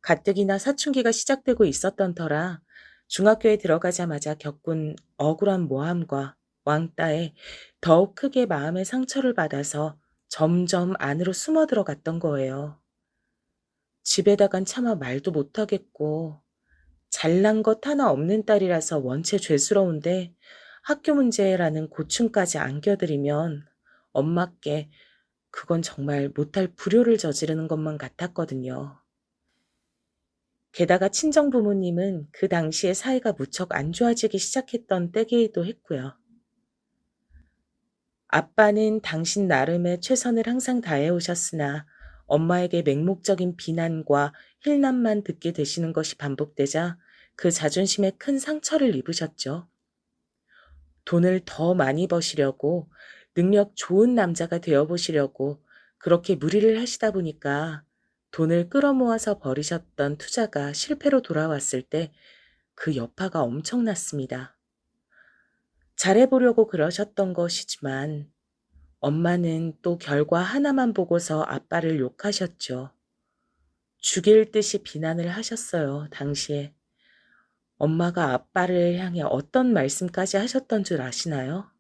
가뜩이나 사춘기가 시작되고 있었던 터라 중학교에 들어가자마자 겪은 억울한 모함과 왕따에 더욱 크게 마음의 상처를 받아서 점점 안으로 숨어 들어갔던 거예요. 집에다간 차마 말도 못하겠고, 잘난 것 하나 없는 딸이라서 원체 죄스러운데 학교 문제라는 고충까지 안겨드리면 엄마께 그건 정말 못할 불효를 저지르는 것만 같았거든요. 게다가 친정 부모님은 그 당시에 사이가 무척 안 좋아지기 시작했던 때기도 했고요. 아빠는 당신 나름의 최선을 항상 다해 오셨으나 엄마에게 맹목적인 비난과 힐난만 듣게 되시는 것이 반복되자 그 자존심에 큰 상처를 입으셨죠. 돈을 더 많이 버시려고 능력 좋은 남자가 되어보시려고 그렇게 무리를 하시다 보니까 돈을 끌어모아서 벌이셨던 투자가 실패로 돌아왔을 때 그 여파가 엄청났습니다. 잘해보려고 그러셨던 것이지만 엄마는 또 결과 하나만 보고서 아빠를 욕하셨죠. 죽일 듯이 비난을 하셨어요, 당시에. 엄마가 아빠를 향해 어떤 말씀까지 하셨던 줄 아시나요?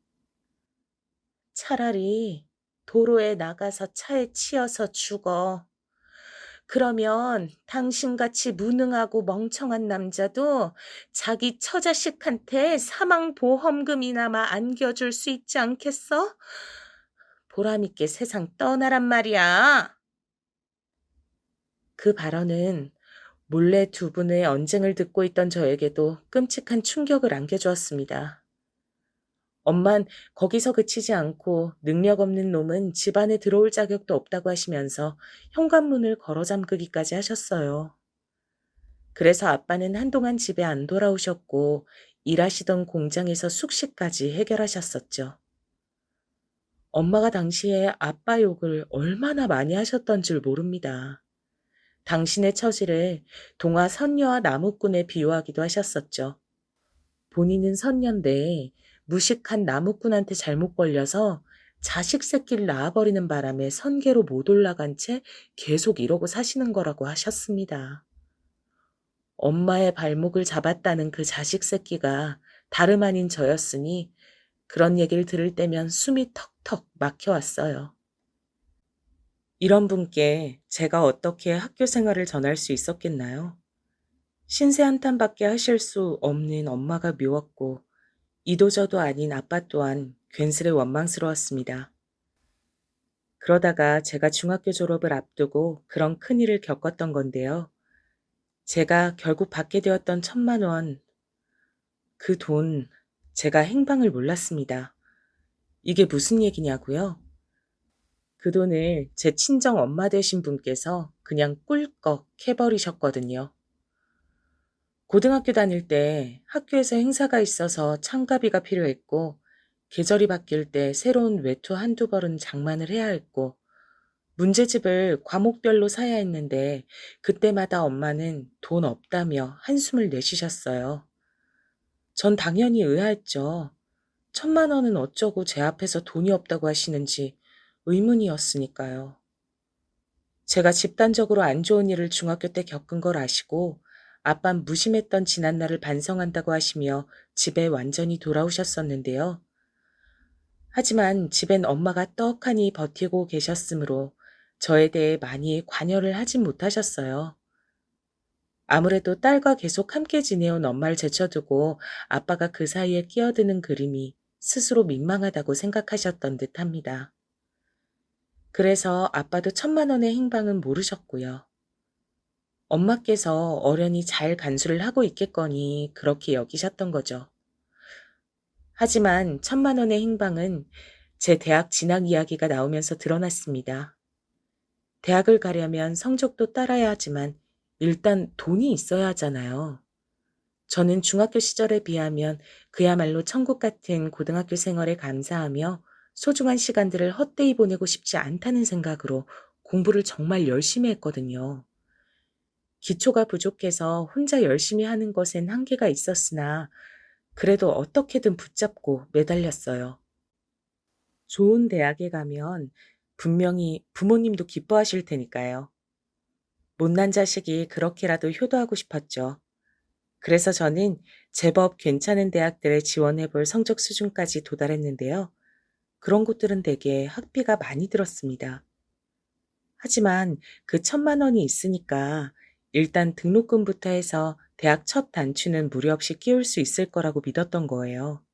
차라리 도로에 나가서 차에 치여서 죽어. 그러면 당신같이 무능하고 멍청한 남자도 자기 처자식한테 사망보험금이나마 안겨줄 수 있지 않겠어? 보람있게 세상 떠나란 말이야. 그 발언은 몰래 두 분의 언쟁을 듣고 있던 저에게도 끔찍한 충격을 안겨주었습니다. 엄만 거기서 그치지 않고 능력 없는 놈은 집안에 들어올 자격도 없다고 하시면서 현관문을 걸어 잠그기까지 하셨어요. 그래서 아빠는 한동안 집에 안 돌아오셨고 일하시던 공장에서 숙식까지 해결하셨었죠. 엄마가 당시에 아빠 욕을 얼마나 많이 하셨던 줄 모릅니다. 당신의 처지를 동화 선녀와 나무꾼에 비유하기도 하셨었죠. 본인은 선녀인데 무식한 나무꾼한테 잘못 걸려서 자식 새끼를 낳아버리는 바람에 선계로 못 올라간 채 계속 이러고 사시는 거라고 하셨습니다. 엄마의 발목을 잡았다는 그 자식 새끼가 다름 아닌 저였으니 그런 얘기를 들을 때면 숨이 턱턱 막혀왔어요. 이런 분께 제가 어떻게 학교 생활을 전할 수 있었겠나요? 신세 한탄밖에 하실 수 없는 엄마가 미웠고 이도저도 아닌 아빠 또한 괜스레 원망스러웠습니다. 그러다가 제가 중학교 졸업을 앞두고 그런 큰일을 겪었던 건데요. 제가 결국 받게 되었던 1,000만 원, 그 돈 제가 행방을 몰랐습니다. 이게 무슨 얘기냐고요? 그 돈을 제 친정 엄마 되신 분께서 그냥 꿀꺽 해버리셨거든요. 고등학교 다닐 때 학교에서 행사가 있어서 참가비가 필요했고 계절이 바뀔 때 새로운 외투 한두 벌은 장만을 해야 했고 문제집을 과목별로 사야 했는데 그때마다 엄마는 돈 없다며 한숨을 내쉬셨어요. 전 당연히 의아했죠. 1,000만 원은 어쩌고 제 앞에서 돈이 없다고 하시는지 의문이었으니까요. 제가 집단적으로 안 좋은 일을 중학교 때 겪은 걸 아시고 아빤 무심했던 지난날을 반성한다고 하시며 집에 완전히 돌아오셨었는데요. 하지만 집엔 엄마가 떡하니 버티고 계셨으므로 저에 대해 많이 관여를 하진 못하셨어요. 아무래도 딸과 계속 함께 지내온 엄마를 제쳐두고 아빠가 그 사이에 끼어드는 그림이 스스로 민망하다고 생각하셨던 듯합니다. 그래서 아빠도 1,000만 원의 행방은 모르셨고요. 엄마께서 어련히 잘 간수를 하고 있겠거니 그렇게 여기셨던 거죠. 하지만 1,000만 원의 행방은 제 대학 진학 이야기가 나오면서 드러났습니다. 대학을 가려면 성적도 따라야 하지만 일단 돈이 있어야 하잖아요. 저는 중학교 시절에 비하면 그야말로 천국 같은 고등학교 생활에 감사하며 소중한 시간들을 헛되이 보내고 싶지 않다는 생각으로 공부를 정말 열심히 했거든요. 기초가 부족해서 혼자 열심히 하는 것엔 한계가 있었으나 그래도 어떻게든 붙잡고 매달렸어요. 좋은 대학에 가면 분명히 부모님도 기뻐하실 테니까요. 못난 자식이 그렇게라도 효도하고 싶었죠. 그래서 저는 제법 괜찮은 대학들에 지원해 볼 성적 수준까지 도달했는데요. 그런 곳들은 대개 학비가 많이 들었습니다. 하지만 그 1,000만 원이 있으니까 일단 등록금부터 해서 대학 첫 단추는 무리 없이 끼울 수 있을 거라고 믿었던 거예요.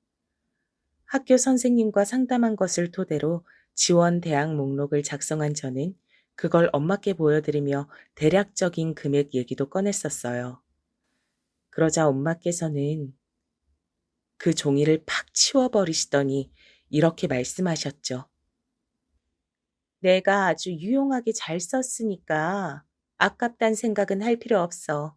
학교 선생님과 상담한 것을 토대로 지원 대학 목록을 작성한 저는 그걸 엄마께 보여드리며 대략적인 금액 얘기도 꺼냈었어요. 그러자 엄마께서는 그 종이를 팍 치워버리시더니 이렇게 말씀하셨죠. 내가 아주 유용하게 잘 썼으니까 아깝단 생각은 할 필요 없어.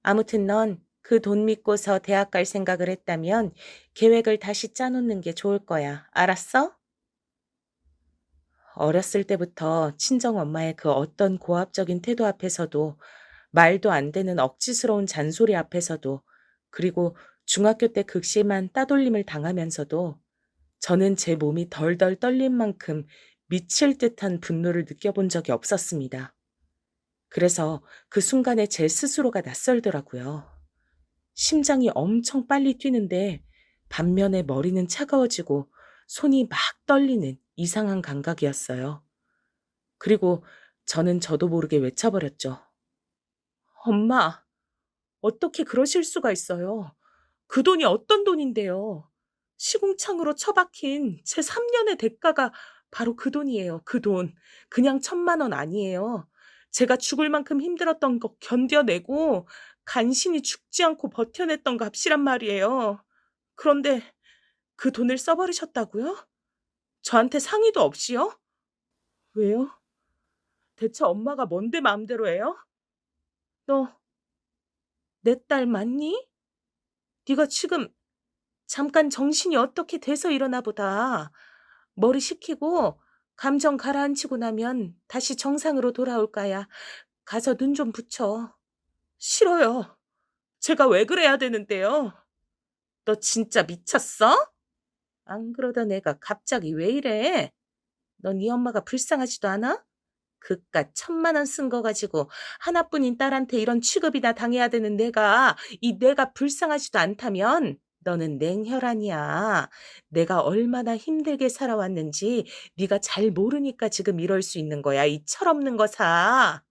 아무튼 넌 그 돈 믿고서 대학 갈 생각을 했다면 계획을 다시 짜놓는 게 좋을 거야. 알았어? 어렸을 때부터 친정엄마의 그 어떤 고압적인 태도 앞에서도, 말도 안 되는 억지스러운 잔소리 앞에서도, 그리고 중학교 때 극심한 따돌림을 당하면서도 저는 제 몸이 덜덜 떨린 만큼 미칠 듯한 분노를 느껴본 적이 없었습니다. 그래서 그 순간에 제 스스로가 낯설더라고요. 심장이 엄청 빨리 뛰는데 반면에 머리는 차가워지고 손이 막 떨리는 이상한 감각이었어요. 그리고 저는 저도 모르게 외쳐버렸죠. 엄마, 어떻게 그러실 수가 있어요? 그 돈이 어떤 돈인데요? 시궁창으로 처박힌 제 3년의 대가가 바로 그 돈이에요. 그 돈. 그냥 1,000만 원 아니에요. 제가 죽을 만큼 힘들었던 거 견뎌내고 간신히 죽지 않고 버텨냈던 값이란 말이에요. 그런데 그 돈을 써버리셨다고요? 저한테 상의도 없이요? 왜요? 대체 엄마가 뭔데 마음대로 해요? 너 내 딸 맞니? 네가 지금 잠깐 정신이 어떻게 돼서 이러나 보다. 머리 식히고 감정 가라앉히고 나면 다시 정상으로 돌아올 거야. 가서 눈 좀 붙여. 싫어요. 제가 왜 그래야 되는데요? 너 진짜 미쳤어? 안 그러던 애가 갑자기 왜 이래? 너 네 엄마가 불쌍하지도 않아? 그깟 1,000만 원 쓴 거 가지고 하나뿐인 딸한테 이런 취급이나 당해야 되는 내가 불쌍하지도 않다면 너는 냉혈한이야. 내가 얼마나 힘들게 살아왔는지 네가 잘 모르니까 지금 이럴 수 있는 거야. 이 철없는 거사.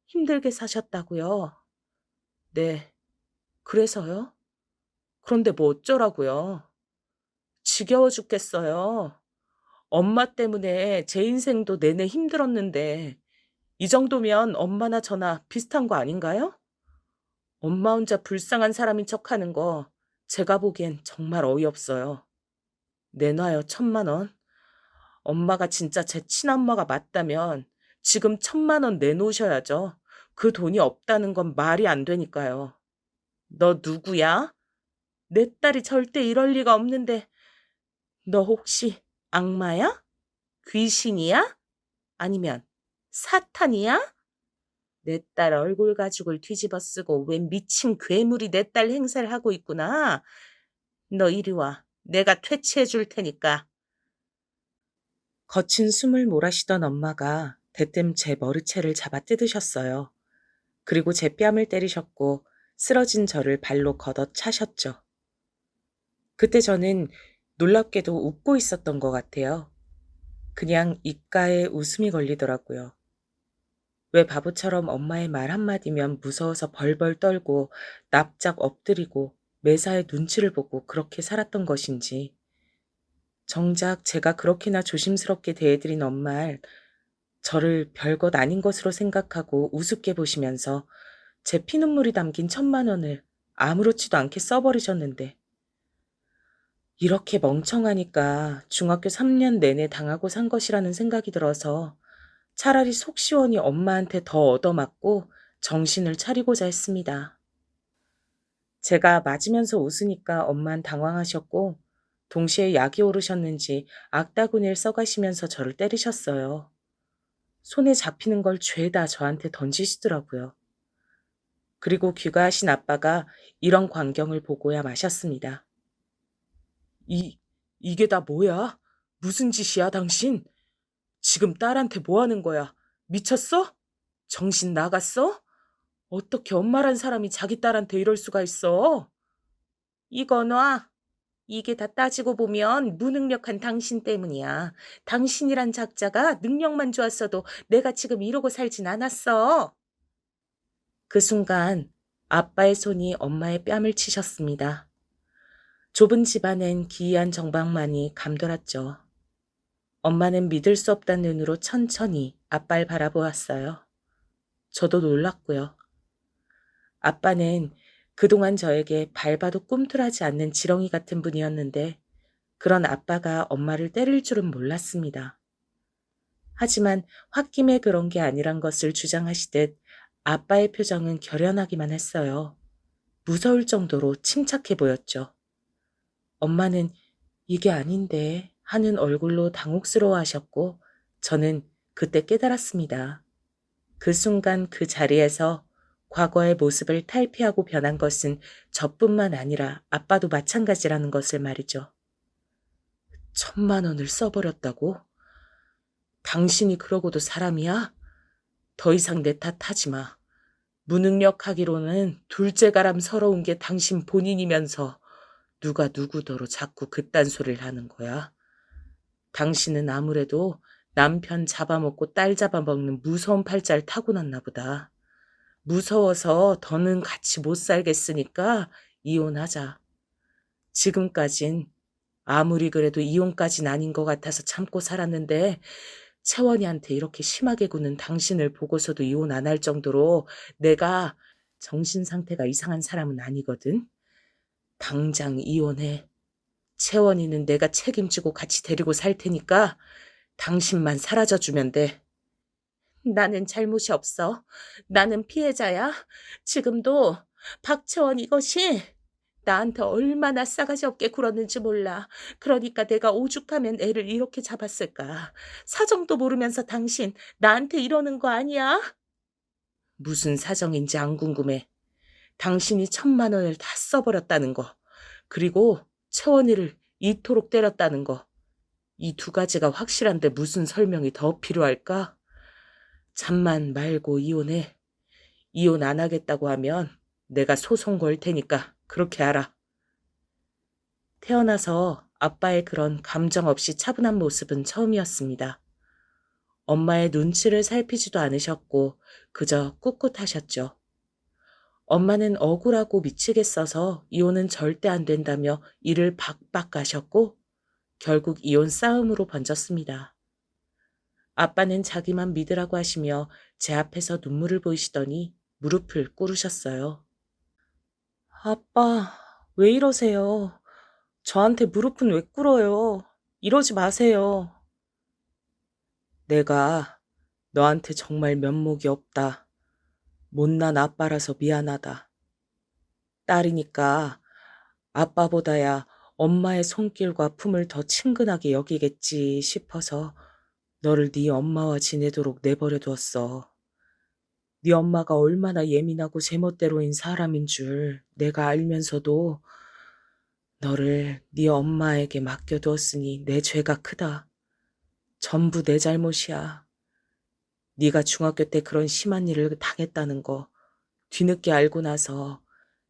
힘들게 사셨다고요? 네. 그래서요? 그런데 뭐 어쩌라고요? 지겨워 죽겠어요. 엄마 때문에 제 인생도 내내 힘들었는데 이 정도면 엄마나 저나 비슷한 거 아닌가요? 엄마 혼자 불쌍한 사람인 척하는 거 제가 보기엔 정말 어이없어요. 내놔요, 1,000만 원. 엄마가 진짜 제 친엄마가 맞다면 지금 1,000만 원 내놓으셔야죠. 그 돈이 없다는 건 말이 안 되니까요. 너 누구야? 내 딸이 절대 이럴 리가 없는데 너 혹시 악마야? 귀신이야? 아니면 사탄이야? 내 딸 얼굴 가죽을 뒤집어 쓰고 웬 미친 괴물이 내 딸 행세를 하고 있구나. 너 이리 와. 내가 퇴치해 줄 테니까. 거친 숨을 몰아쉬던 엄마가 대뜸 제 머리채를 잡아 뜯으셨어요. 그리고 제 뺨을 때리셨고 쓰러진 저를 발로 걷어 차셨죠. 그때 저는 놀랍게도 웃고 있었던 것 같아요. 그냥 입가에 웃음이 걸리더라고요. 왜 바보처럼 엄마의 말 한마디면 무서워서 벌벌 떨고 납작 엎드리고 매사에 눈치를 보고 그렇게 살았던 것인지. 정작 제가 그렇게나 조심스럽게 대해드린 엄마를 저를 별것 아닌 것으로 생각하고 우습게 보시면서 제 피눈물이 담긴 1,000만 원을 아무렇지도 않게 써버리셨는데 이렇게 멍청하니까 중학교 3년 내내 당하고 산 것이라는 생각이 들어서 차라리 속 시원히 엄마한테 더 얻어맞고 정신을 차리고자 했습니다. 제가 맞으면서 웃으니까 엄만 당황하셨고 동시에 약이 오르셨는지 악다구니를 써가시면서 저를 때리셨어요. 손에 잡히는 걸 죄다 저한테 던지시더라고요. 그리고 귀가하신 아빠가 이런 광경을 보고야 마셨습니다. 이게 다 뭐야? 무슨 짓이야, 당신? 지금 딸한테 뭐 하는 거야? 미쳤어? 정신 나갔어? 어떻게 엄마란 사람이 자기 딸한테 이럴 수가 있어? 이거 놔. 이게 다 따지고 보면 무능력한 당신 때문이야. 당신이란 작자가 능력만 좋았어도 내가 지금 이러고 살진 않았어. 그 순간 아빠의 손이 엄마의 뺨을 치셨습니다. 좁은 집안엔 기이한 정막만이 감돌았죠. 엄마는 믿을 수 없다는 눈으로 천천히 아빠를 바라보았어요. 저도 놀랐고요. 아빠는 그동안 저에게 밟아도 꿈틀하지 않는 지렁이 같은 분이었는데 그런 아빠가 엄마를 때릴 줄은 몰랐습니다. 하지만 홧김에 그런 게 아니란 것을 주장하시듯 아빠의 표정은 결연하기만 했어요. 무서울 정도로 침착해 보였죠. 엄마는 이게 아닌데 하는 얼굴로 당혹스러워 하셨고 저는 그때 깨달았습니다. 그 순간 그 자리에서 과거의 모습을 탈피하고 변한 것은 저뿐만 아니라 아빠도 마찬가지라는 것을 말이죠. 1,000만 원을 써버렸다고? 당신이 그러고도 사람이야? 더 이상 내 탓하지 마. 무능력하기로는 둘째가람 서러운 게 당신 본인이면서 누가 누구더러 자꾸 그딴 소리를 하는 거야. 당신은 아무래도 남편 잡아먹고 딸 잡아먹는 무서운 팔자를 타고났나 보다. 무서워서 더는 같이 못 살겠으니까 이혼하자. 지금까진 아무리 그래도 이혼까진 아닌 것 같아서 참고 살았는데 채원이한테 이렇게 심하게 구는 당신을 보고서도 이혼 안 할 정도로 내가 정신 상태가 이상한 사람은 아니거든. 당장 이혼해. 채원이는 내가 책임지고 같이 데리고 살 테니까 당신만 사라져주면 돼. 나는 잘못이 없어. 나는 피해자야. 지금도 박채원 이것이 나한테 얼마나 싸가지 없게 굴었는지 몰라. 그러니까 내가 오죽하면 애를 이렇게 잡았을까. 사정도 모르면서 당신 나한테 이러는 거 아니야? 무슨 사정인지 안 궁금해. 당신이 1,000만 원을 다 써버렸다는 거. 그리고 채원이를 이토록 때렸다는 거. 이 두 가지가 확실한데 무슨 설명이 더 필요할까? 잠만 말고 이혼해. 이혼 안 하겠다고 하면 내가 소송 걸 테니까 그렇게 알아. 태어나서 아빠의 그런 감정 없이 차분한 모습은 처음이었습니다. 엄마의 눈치를 살피지도 않으셨고 그저 꿋꿋하셨죠. 엄마는 억울하고 미치겠어서 이혼은 절대 안 된다며 이를 박박 가셨고 결국 이혼 싸움으로 번졌습니다. 아빠는 자기만 믿으라고 하시며 제 앞에서 눈물을 보이시더니 무릎을 꿇으셨어요. 아빠, 왜 이러세요? 저한테 무릎은 왜 꿇어요? 이러지 마세요. 내가 너한테 정말 면목이 없다. 못난 아빠라서 미안하다. 딸이니까 아빠보다야 엄마의 손길과 품을 더 친근하게 여기겠지 싶어서 너를 네 엄마와 지내도록 내버려 두었어. 네 엄마가 얼마나 예민하고 제멋대로인 사람인 줄 내가 알면서도 너를 네 엄마에게 맡겨두었으니 내 죄가 크다. 전부 내 잘못이야. 네가 중학교 때 그런 심한 일을 당했다는 거 뒤늦게 알고 나서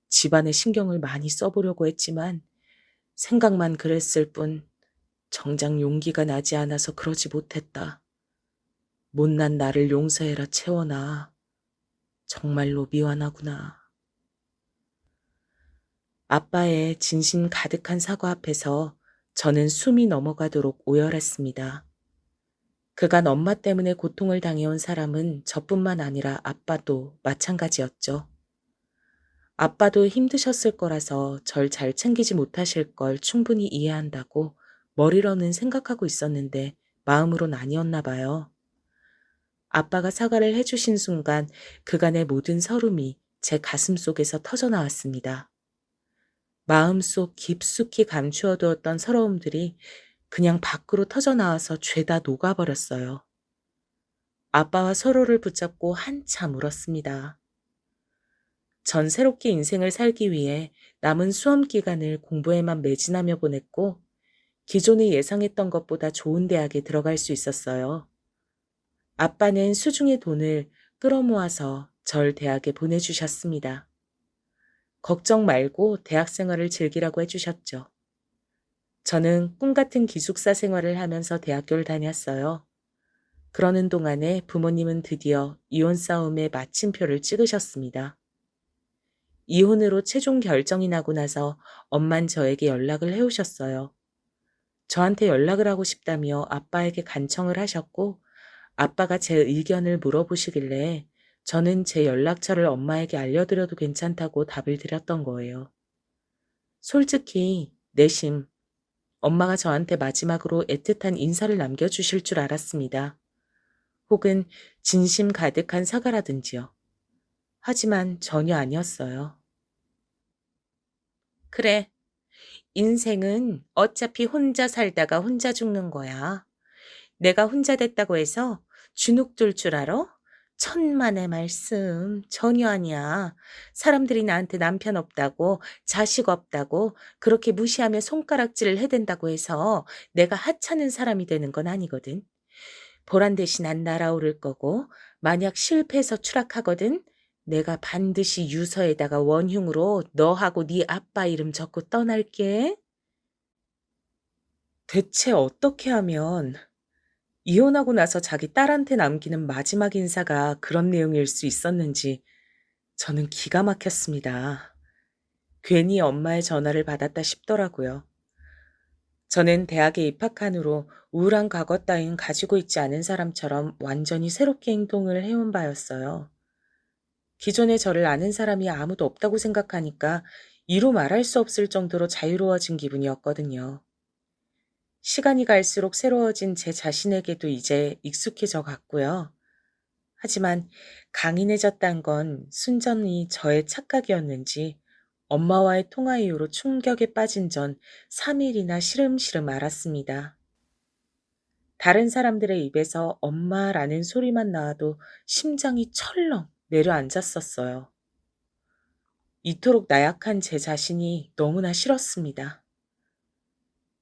집안에 신경을 많이 써보려고 했지만 생각만 그랬을 뿐 정작 용기가 나지 않아서 그러지 못했다. 못난 나를 용서해라 채원아. 정말로 미안하구나. 아빠의 진심 가득한 사과 앞에서 저는 숨이 넘어가도록 오열했습니다. 그간 엄마 때문에 고통을 당해온 사람은 저뿐만 아니라 아빠도 마찬가지였죠. 아빠도 힘드셨을 거라서 절 잘 챙기지 못하실 걸 충분히 이해한다고 머리로는 생각하고 있었는데 마음으론 아니었나 봐요. 아빠가 사과를 해주신 순간 그간의 모든 서름이 제 가슴 속에서 터져나왔습니다. 마음속 깊숙이 감추어두었던 서러움들이 그냥 밖으로 터져나와서 죄다 녹아버렸어요. 아빠와 서로를 붙잡고 한참 울었습니다. 전 새롭게 인생을 살기 위해 남은 수험 기간을 공부에만 매진하며 보냈고 기존에 예상했던 것보다 좋은 대학에 들어갈 수 있었어요. 아빠는 수중의 돈을 끌어모아서 절 대학에 보내주셨습니다. 걱정 말고 대학 생활을 즐기라고 해주셨죠. 저는 꿈같은 기숙사 생활을 하면서 대학교를 다녔어요. 그러는 동안에 부모님은 드디어 이혼 싸움의 마침표를 찍으셨습니다. 이혼으로 최종 결정이 나고 나서 엄만 저에게 연락을 해오셨어요. 저한테 연락을 하고 싶다며 아빠에게 간청을 하셨고 아빠가 제 의견을 물어보시길래 저는 제 연락처를 엄마에게 알려드려도 괜찮다고 답을 드렸던 거예요. 솔직히 내심 엄마가 저한테 마지막으로 애틋한 인사를 남겨주실 줄 알았습니다. 혹은 진심 가득한 사과라든지요. 하지만 전혀 아니었어요. 그래, 인생은 어차피 혼자 살다가 혼자 죽는 거야. 내가 혼자 됐다고 해서 주눅 들 줄 알아? 천만의 말씀. 전혀 아니야. 사람들이 나한테 남편 없다고, 자식 없다고, 그렇게 무시하며 손가락질을 해댄다고 해서 내가 하찮은 사람이 되는 건 아니거든. 보란 듯이 난 날아오를 거고, 만약 실패해서 추락하거든, 내가 반드시 유서에다가 원흉으로 너하고 네 아빠 이름 적고 떠날게. 대체 어떻게 하면 이혼하고 나서 자기 딸한테 남기는 마지막 인사가 그런 내용일 수 있었는지 저는 기가 막혔습니다. 괜히 엄마의 전화를 받았다 싶더라고요. 저는 대학에 입학한 후로 우울한 과거 따윈 가지고 있지 않은 사람처럼 완전히 새롭게 행동을 해온 바였어요. 기존에 저를 아는 사람이 아무도 없다고 생각하니까 이루 말할 수 없을 정도로 자유로워진 기분이었거든요. 시간이 갈수록 새로워진 제 자신에게도 이제 익숙해져 갔고요. 하지만 강인해졌단 건 순전히 저의 착각이었는지 엄마와의 통화 이후로 충격에 빠진 전 3일이나 시름시름 앓았습니다. 다른 사람들의 입에서 엄마라는 소리만 나와도 심장이 철렁 내려앉았었어요. 이토록 나약한 제 자신이 너무나 싫었습니다.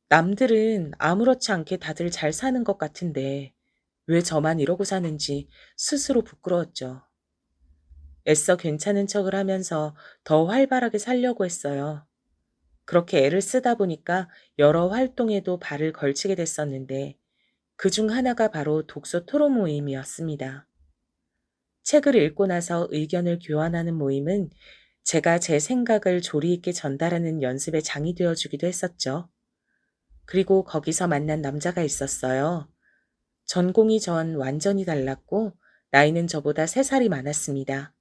남들은 아무렇지 않게 다들 잘 사는 것 같은데 왜 저만 이러고 사는지 스스로 부끄러웠죠. 애써 괜찮은 척을 하면서 더 활발하게 살려고 했어요. 그렇게 애를 쓰다 보니까 여러 활동에도 발을 걸치게 됐었는데 그중 하나가 바로 독서 토론 모임이었습니다. 책을 읽고 나서 의견을 교환하는 모임은 제가 제 생각을 조리 있게 전달하는 연습의 장이 되어주기도 했었죠. 그리고 거기서 만난 남자가 있었어요. 전공이 전 완전히 달랐고 나이는 저보다 3살이 많았습니다.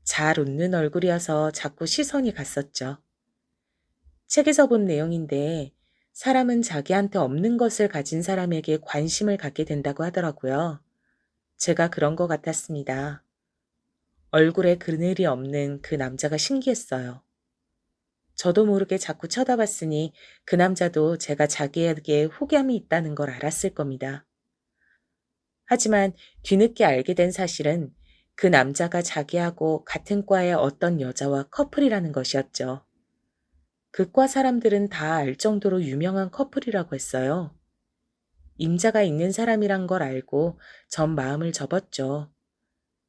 잘 웃는 얼굴이어서 자꾸 시선이 갔었죠. 책에서 본 내용인데 사람은 자기한테 없는 것을 가진 사람에게 관심을 갖게 된다고 하더라고요. 제가 그런 것 같았습니다. 얼굴에 그늘이 없는 그 남자가 신기했어요. 저도 모르게 자꾸 쳐다봤으니 그 남자도 제가 자기에게 호감이 있다는 걸 알았을 겁니다. 하지만 뒤늦게 알게 된 사실은 그 남자가 자기하고 같은 과의 어떤 여자와 커플이라는 것이었죠. 그 과 사람들은 다 알 정도로 유명한 커플이라고 했어요. 임자가 있는 사람이란 걸 알고 전 마음을 접었죠.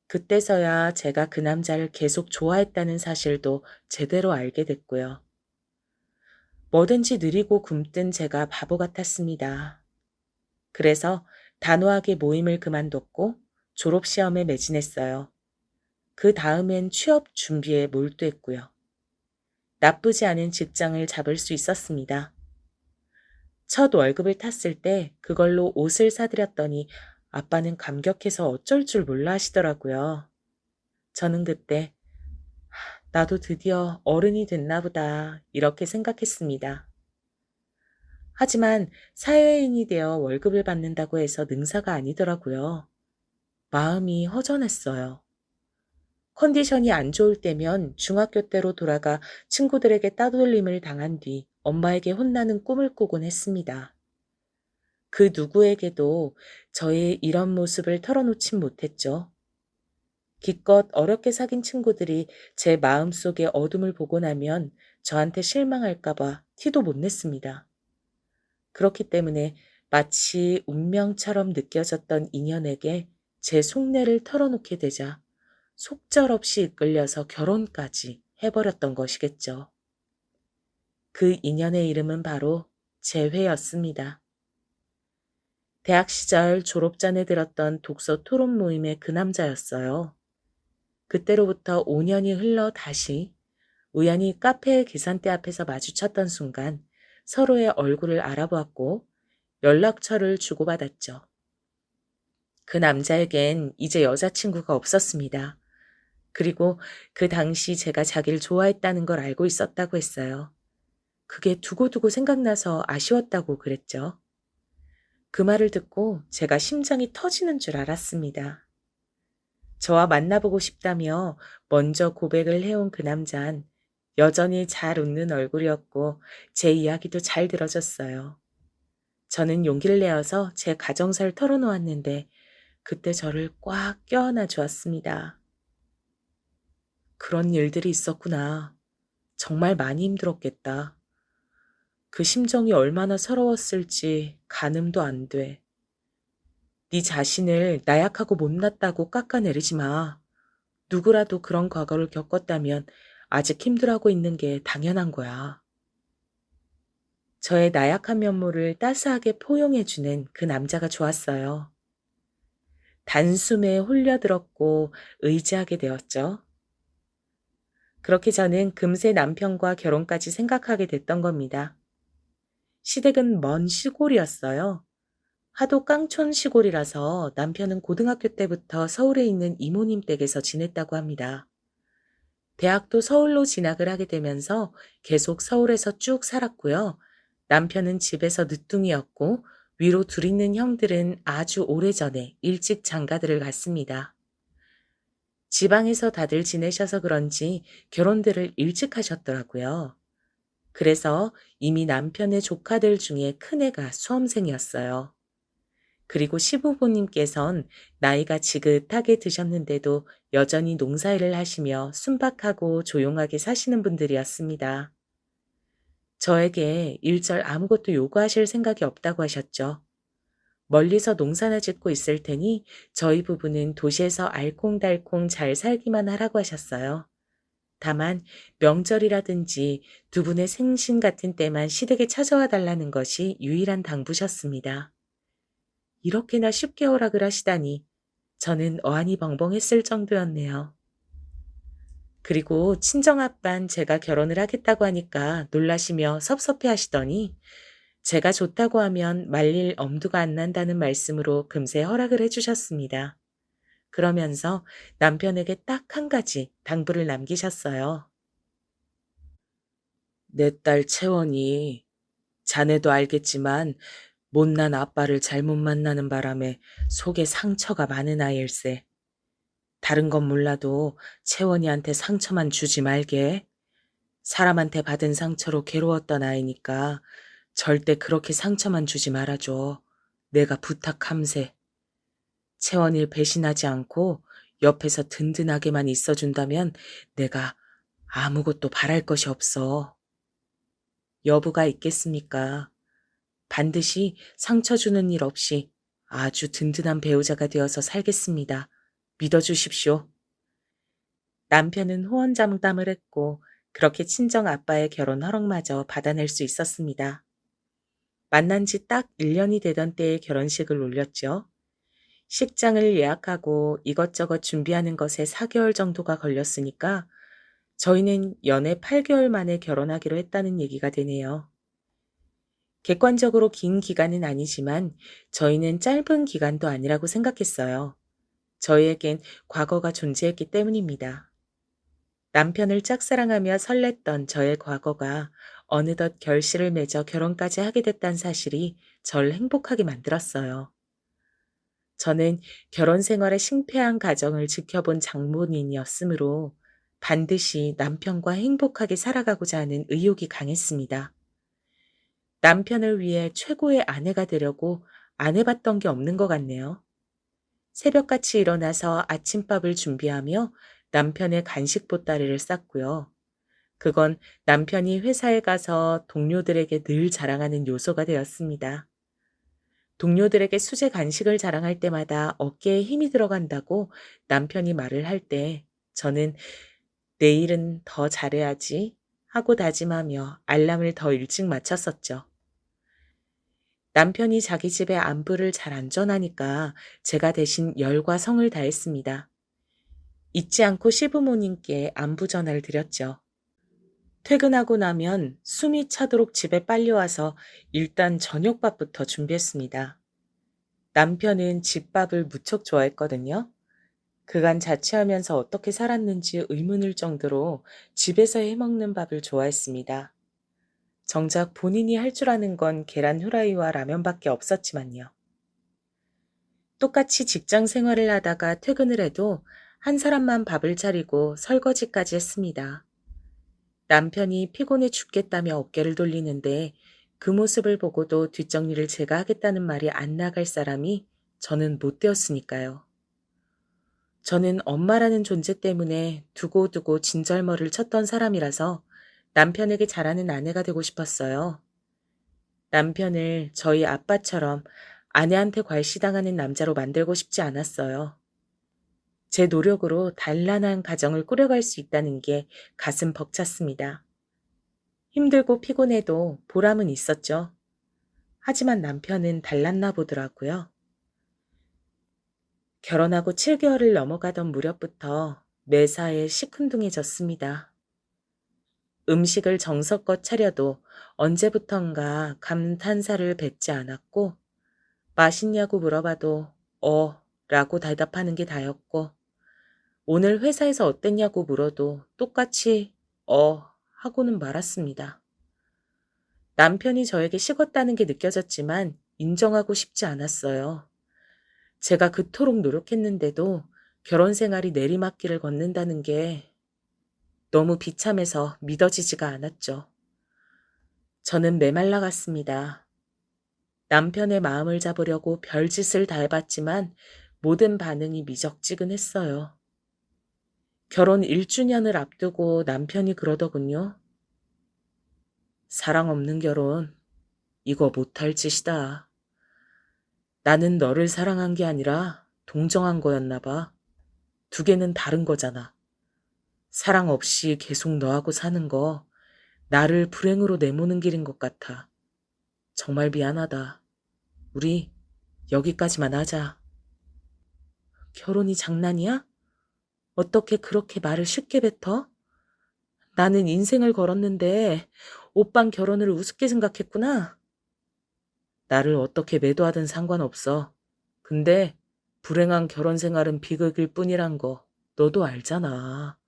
그때서야 제가 그 남자를 계속 좋아했다는 사실도 제대로 알게 됐고요. 뭐든지 느리고 굼뜬 제가 바보 같았습니다. 그래서 단호하게 모임을 그만뒀고 졸업시험에 매진했어요. 그 다음엔 취업 준비에 몰두했고요. 나쁘지 않은 직장을 잡을 수 있었습니다. 첫 월급을 탔을 때 그걸로 옷을 사드렸더니 아빠는 감격해서 어쩔 줄 몰라 하시더라고요. 저는 그때 나도 드디어 어른이 됐나 보다 이렇게 생각했습니다. 하지만 사회인이 되어 월급을 받는다고 해서 능사가 아니더라고요. 마음이 허전했어요. 컨디션이 안 좋을 때면 중학교 때로 돌아가 친구들에게 따돌림을 당한 뒤 엄마에게 혼나는 꿈을 꾸곤 했습니다. 그 누구에게도 저의 이런 모습을 털어놓진 못했죠. 기껏 어렵게 사귄 친구들이 제 마음속의 어둠을 보고 나면 저한테 실망할까봐 티도 못 냈습니다. 그렇기 때문에 마치 운명처럼 느껴졌던 인연에게 제 속내를 털어놓게 되자 속절없이 이끌려서 결혼까지 해버렸던 것이겠죠. 그 인연의 이름은 바로 재회였습니다. 대학 시절 졸업전에 들었던 독서 토론 모임의 그 남자였어요. 그때로부터 5년이 흘러 다시 우연히 카페 계산대 앞에서 마주쳤던 순간 서로의 얼굴을 알아보았고 연락처를 주고받았죠. 그 남자에겐 이제 여자친구가 없었습니다. 그리고 그 당시 제가 자기를 좋아했다는 걸 알고 있었다고 했어요. 그게 두고두고 생각나서 아쉬웠다고 그랬죠. 그 말을 듣고 제가 심장이 터지는 줄 알았습니다. 저와 만나보고 싶다며 먼저 고백을 해온 그 남잔 여전히 잘 웃는 얼굴이었고 제 이야기도 잘 들어줬어요. 저는 용기를 내어서 제 가정사를 털어놓았는데 그때 저를 꽉 껴안아 주었습니다. 그런 일들이 있었구나. 정말 많이 힘들었겠다. 그 심정이 얼마나 서러웠을지 가늠도 안 돼. 네 자신을 나약하고 못났다고 깎아내리지 마. 누구라도 그런 과거를 겪었다면 아직 힘들어하고 있는 게 당연한 거야. 저의 나약한 면모를 따스하게 포용해주는 그 남자가 좋았어요. 단숨에 홀려들었고 의지하게 되었죠. 그렇게 저는 금세 남편과 결혼까지 생각하게 됐던 겁니다. 시댁은 먼 시골이었어요. 하도 깡촌 시골이라서 남편은 고등학교 때부터 서울에 있는 이모님 댁에서 지냈다고 합니다. 대학도 서울로 진학을 하게 되면서 계속 서울에서 쭉 살았고요. 남편은 집에서 늦둥이였고 위로 둘 있는 형들은 아주 오래전에 일찍 장가들을 갔습니다. 지방에서 다들 지내셔서 그런지 결혼들을 일찍 하셨더라고요. 그래서 이미 남편의 조카들 중에 큰애가 수험생이었어요. 그리고 시부모님께선 나이가 지긋하게 드셨는데도 여전히 농사일을 하시며 순박하고 조용하게 사시는 분들이었습니다. 저에게 일절 아무것도 요구하실 생각이 없다고 하셨죠. 멀리서 농사나 짓고 있을 테니 저희 부부는 도시에서 알콩달콩 잘 살기만 하라고 하셨어요. 다만 명절이라든지 두 분의 생신 같은 때만 시댁에 찾아와 달라는 것이 유일한 당부셨습니다. 이렇게나 쉽게 허락을 하시다니 저는 어안이 벙벙했을 정도였네요. 그리고 친정아빤 제가 결혼을 하겠다고 하니까 놀라시며 섭섭해 하시더니 제가 좋다고 하면 말릴 엄두가 안 난다는 말씀으로 금세 허락을 해주셨습니다. 그러면서 남편에게 딱 한 가지 당부를 남기셨어요. 내 딸 채원이 자네도 알겠지만 못난 아빠를 잘못 만나는 바람에 속에 상처가 많은 아이일세. 다른 건 몰라도 채원이한테 상처만 주지 말게. 사람한테 받은 상처로 괴로웠던 아이니까 절대 그렇게 상처만 주지 말아줘. 내가 부탁함세. 채원이를 배신하지 않고 옆에서 든든하게만 있어준다면 내가 아무것도 바랄 것이 없어. 여부가 있겠습니까? 반드시 상처 주는 일 없이 아주 든든한 배우자가 되어서 살겠습니다. 믿어주십시오. 남편은 호언장담을 했고 그렇게 친정 아빠의 결혼 허락마저 받아낼 수 있었습니다. 만난 지 딱 1년이 되던 때에 결혼식을 올렸죠. 식장을 예약하고 이것저것 준비하는 것에 4개월 정도가 걸렸으니까 저희는 연애 8개월 만에 결혼하기로 했다는 얘기가 되네요. 객관적으로 긴 기간은 아니지만 저희는 짧은 기간도 아니라고 생각했어요. 저희에겐 과거가 존재했기 때문입니다. 남편을 짝사랑하며 설렜던 저의 과거가 어느덧 결실을 맺어 결혼까지 하게 됐다는 사실이 절 행복하게 만들었어요. 저는 결혼 생활의 싱패한 가정을 지켜본 장본인이었으므로 반드시 남편과 행복하게 살아가고자 하는 의욕이 강했습니다. 남편을 위해 최고의 아내가 되려고 안 해봤던 게 없는 것 같네요. 새벽같이 일어나서 아침밥을 준비하며 남편의 간식 보따리를 쌌고요. 그건 남편이 회사에 가서 동료들에게 늘 자랑하는 요소가 되었습니다. 동료들에게 수제 간식을 자랑할 때마다 어깨에 힘이 들어간다고 남편이 말을 할 때 저는 내일은 더 잘해야지 하고 다짐하며 알람을 더 일찍 맞췄었죠. 남편이 자기 집에 안부를 잘 안 전하니까 제가 대신 열과 성을 다했습니다. 잊지 않고 시부모님께 안부 전화를 드렸죠. 퇴근하고 나면 숨이 차도록 집에 빨리 와서 일단 저녁밥부터 준비했습니다. 남편은 집밥을 무척 좋아했거든요. 그간 자취하면서 어떻게 살았는지 의문일 정도로 집에서 해먹는 밥을 좋아했습니다. 정작 본인이 할 줄 아는 건 계란 후라이와 라면밖에 없었지만요. 똑같이 직장 생활을 하다가 퇴근을 해도 한 사람만 밥을 차리고 설거지까지 했습니다. 남편이 피곤해 죽겠다며 어깨를 돌리는데 그 모습을 보고도 뒷정리를 제가 하겠다는 말이 안 나갈 사람이 저는 못 되었으니까요. 저는 엄마라는 존재 때문에 두고두고 진절머리를 쳤던 사람이라서 남편에게 잘하는 아내가 되고 싶었어요. 남편을 저희 아빠처럼 아내한테 괄시당하는 남자로 만들고 싶지 않았어요. 제 노력으로 단란한 가정을 꾸려갈 수 있다는 게 가슴 벅찼습니다. 힘들고 피곤해도 보람은 있었죠. 하지만 남편은 달랐나 보더라고요. 결혼하고 7개월을 넘어가던 무렵부터 매사에 시큰둥해졌습니다. 음식을 정성껏 차려도 언제부턴가 감탄사를 뱉지 않았고, 맛있냐고 물어봐도 라고 대답하는 게 다였고, 오늘 회사에서 어땠냐고 물어도 똑같이 하고는 말았습니다. 남편이 저에게 식었다는 게 느껴졌지만 인정하고 싶지 않았어요. 제가 그토록 노력했는데도 결혼 생활이 내리막길을 걷는다는 게 너무 비참해서 믿어지지가 않았죠. 저는 메말라갔습니다. 남편의 마음을 잡으려고 별짓을 다 해봤지만 모든 반응이 미적지근했어요. 결혼 1주년을 앞두고 남편이 그러더군요. 사랑 없는 결혼, 이거 못할 짓이다. 나는 너를 사랑한 게 아니라 동정한 거였나 봐. 두 개는 다른 거잖아. 사랑 없이 계속 너하고 사는 거 나를 불행으로 내모는 길인 것 같아. 정말 미안하다. 우리 여기까지만 하자. 결혼이 장난이야? 어떻게 그렇게 말을 쉽게 뱉어? 나는 인생을 걸었는데 오빤 결혼을 우습게 생각했구나. 나를 어떻게 매도하든 상관없어. 근데 불행한 결혼 생활은 비극일 뿐이란 거 너도 알잖아.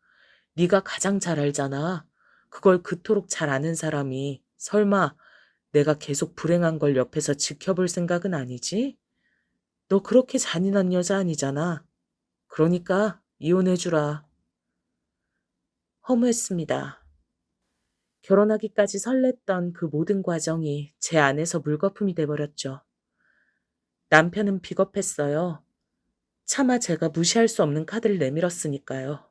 네가 가장 잘 알잖아. 그걸 그토록 잘 아는 사람이 설마 내가 계속 불행한 걸 옆에서 지켜볼 생각은 아니지? 너 그렇게 잔인한 여자 아니잖아. 그러니까 이혼해주라. 허무했습니다. 결혼하기까지 설렜던 그 모든 과정이 제 안에서 물거품이 돼버렸죠. 남편은 비겁했어요. 차마 제가 무시할 수 없는 카드를 내밀었으니까요.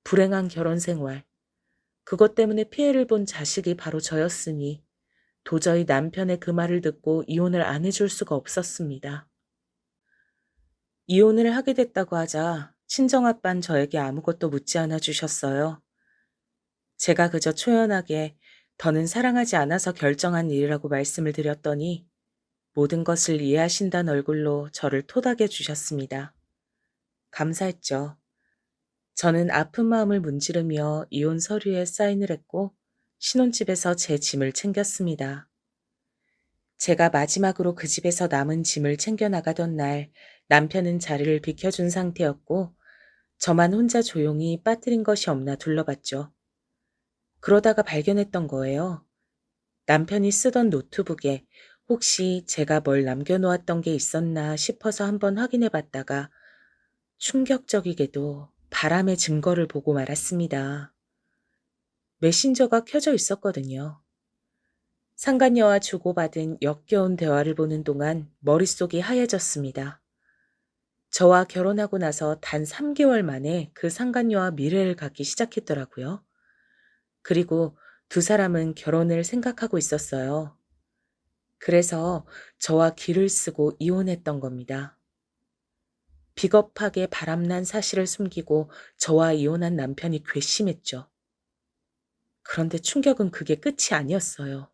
불행한 결혼 생활. 그것 때문에 피해를 본 자식이 바로 저였으니 도저히 남편의 그 말을 듣고 이혼을 안 해줄 수가 없었습니다. 이혼을 하게 됐다고 하자 친정아빤 저에게 아무것도 묻지 않아 주셨어요. 제가 그저 초연하게 더는 사랑하지 않아서 결정한 일이라고 말씀을 드렸더니 모든 것을 이해하신다는 얼굴로 저를 토닥여 주셨습니다. 감사했죠. 저는 아픈 마음을 문지르며 이혼 서류에 사인을 했고 신혼집에서 제 짐을 챙겼습니다. 제가 마지막으로 그 집에서 남은 짐을 챙겨 나가던 날 남편은 자리를 비켜준 상태였고 저만 혼자 조용히 빠뜨린 것이 없나 둘러봤죠. 그러다가 발견했던 거예요. 남편이 쓰던 노트북에 혹시 제가 뭘 남겨놓았던 게 있었나 싶어서 한번 확인해 봤다가 충격적이게도 바람의 증거를 보고 말았습니다. 메신저가 켜져 있었거든요. 상간녀와 주고받은 역겨운 대화를 보는 동안 머릿속이 하얘졌습니다. 저와 결혼하고 나서 단 3개월 만에 그 상간녀와 미래를 갖기 시작했더라고요. 그리고 두 사람은 결혼을 생각하고 있었어요. 그래서 저와 길을 쓰고 이혼했던 겁니다. 비겁하게 바람난 사실을 숨기고 저와 이혼한 남편이 괘씸했죠. 그런데 충격은 그게 끝이 아니었어요.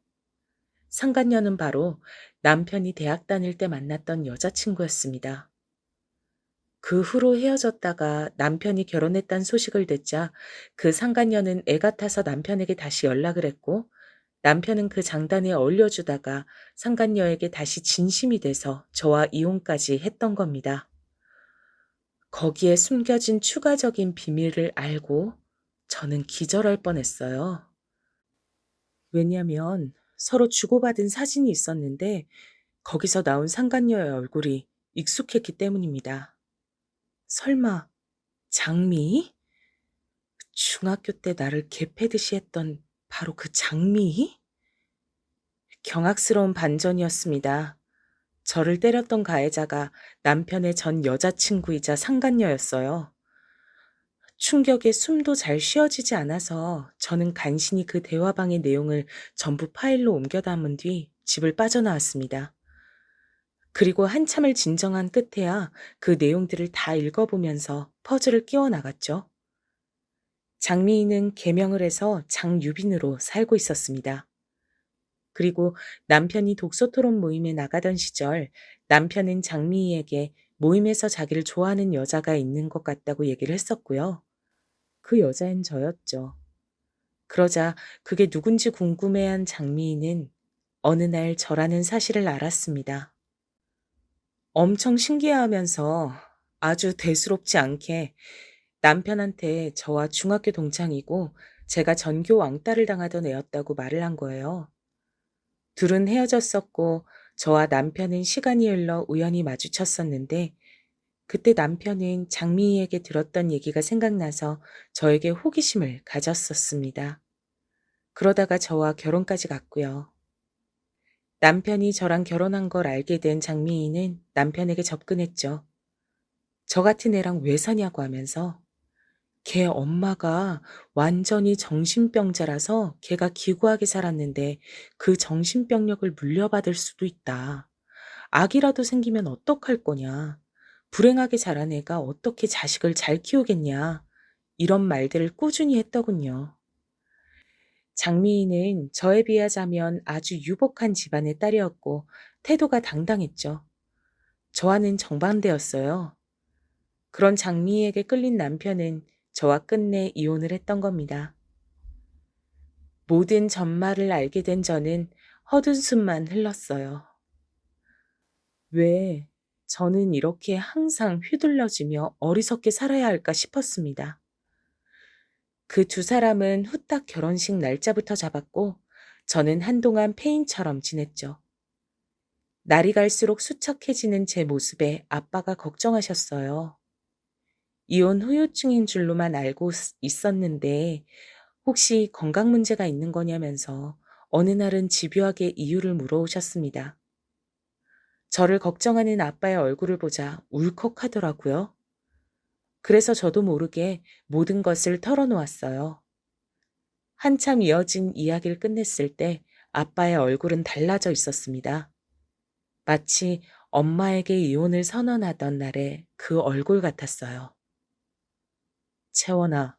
상간녀는 바로 남편이 대학 다닐 때 만났던 여자친구였습니다. 그 후로 헤어졌다가 남편이 결혼했다는 소식을 듣자 그 상간녀는 애가 타서 남편에게 다시 연락을 했고 남편은 그 장단에 어울려주다가 상간녀에게 다시 진심이 돼서 저와 이혼까지 했던 겁니다. 거기에 숨겨진 추가적인 비밀을 알고 저는 기절할 뻔했어요. 왜냐면 서로 주고받은 사진이 있었는데 거기서 나온 상간녀의 얼굴이 익숙했기 때문입니다. 설마 장미? 중학교 때 나를 개패듯이 했던 바로 그 장미? 경악스러운 반전이었습니다. 저를 때렸던 가해자가 남편의 전 여자친구이자 상간녀였어요. 충격에 숨도 잘 쉬어지지 않아서 저는 간신히 그 대화방의 내용을 전부 파일로 옮겨 담은 뒤 집을 빠져나왔습니다. 그리고 한참을 진정한 끝에야 그 내용들을 다 읽어보면서 퍼즐을 끼워 나갔죠. 장미인은 개명을 해서 장유빈으로 살고 있었습니다. 그리고 남편이 독서 토론 모임에 나가던 시절 남편은 장미희에게 모임에서 자기를 좋아하는 여자가 있는 것 같다고 얘기를 했었고요. 그 여자는 저였죠. 그러자 그게 누군지 궁금해한 장미희는 어느 날 저라는 사실을 알았습니다. 엄청 신기해하면서 아주 대수롭지 않게 남편한테 저와 중학교 동창이고 제가 전교 왕따를 당하던 애였다고 말을 한 거예요. 둘은 헤어졌었고 저와 남편은 시간이 흘러 우연히 마주쳤었는데 그때 남편은 장미희에게 들었던 얘기가 생각나서 저에게 호기심을 가졌었습니다. 그러다가 저와 결혼까지 갔고요. 남편이 저랑 결혼한 걸 알게 된 장미희는 남편에게 접근했죠. 저 같은 애랑 왜 사냐고 하면서 걔 엄마가 완전히 정신병자라서 걔가 기구하게 살았는데 그 정신병력을 물려받을 수도 있다. 아기라도 생기면 어떡할 거냐. 불행하게 자란 애가 어떻게 자식을 잘 키우겠냐. 이런 말들을 꾸준히 했더군요. 장미희는 저에 비하자면 아주 유복한 집안의 딸이었고 태도가 당당했죠. 저와는 정반대였어요. 그런 장미희에게 끌린 남편은 저와 끝내 이혼을 했던 겁니다. 모든 전말을 알게 된 저는 헛웃음만 흘렀어요. 왜 저는 이렇게 항상 휘둘러지며 어리석게 살아야 할까 싶었습니다. 그 두 사람은 후딱 결혼식 날짜부터 잡았고 저는 한동안 폐인처럼 지냈죠. 날이 갈수록 수척해지는 제 모습에 아빠가 걱정하셨어요. 이혼 후유증인 줄로만 알고 있었는데 혹시 건강 문제가 있는 거냐면서 어느 날은 집요하게 이유를 물어오셨습니다. 저를 걱정하는 아빠의 얼굴을 보자 울컥하더라고요. 그래서 저도 모르게 모든 것을 털어놓았어요. 한참 이어진 이야기를 끝냈을 때 아빠의 얼굴은 달라져 있었습니다. 마치 엄마에게 이혼을 선언하던 날의 그 얼굴 같았어요. 채원아,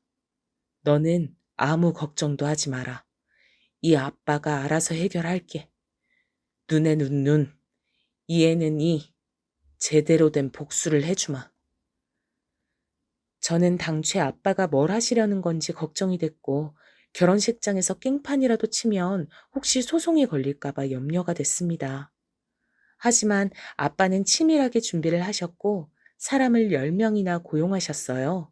너는 아무 걱정도 하지 마라. 이 아빠가 알아서 해결할게. 눈에는 눈, 이에는 이, 제대로 된 복수를 해주마. 저는 당최 아빠가 뭘 하시려는 건지 걱정이 됐고 결혼식장에서 깽판이라도 치면 혹시 소송에 걸릴까봐 염려가 됐습니다. 하지만 아빠는 치밀하게 준비를 하셨고 사람을 10명이나 고용하셨어요.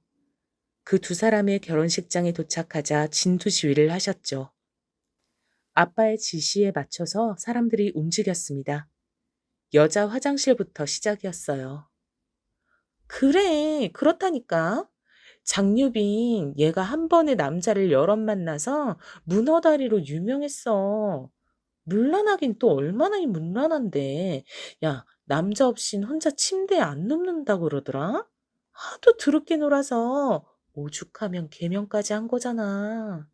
그 두 사람의 결혼식장에 도착하자 진두지휘를 하셨죠. 아빠의 지시에 맞춰서 사람들이 움직였습니다. 여자 화장실부터 시작이었어요. 그래, 그렇다니까. 장유빈, 얘가 한 번에 남자를 여럿 만나서 문어다리로 유명했어. 문란하긴 또 얼마나 문란한데. 야, 남자 없인 혼자 침대에 안 눕는다고 그러더라? 하도 더럽게 놀아서 오죽하면 개명까지 한 거잖아.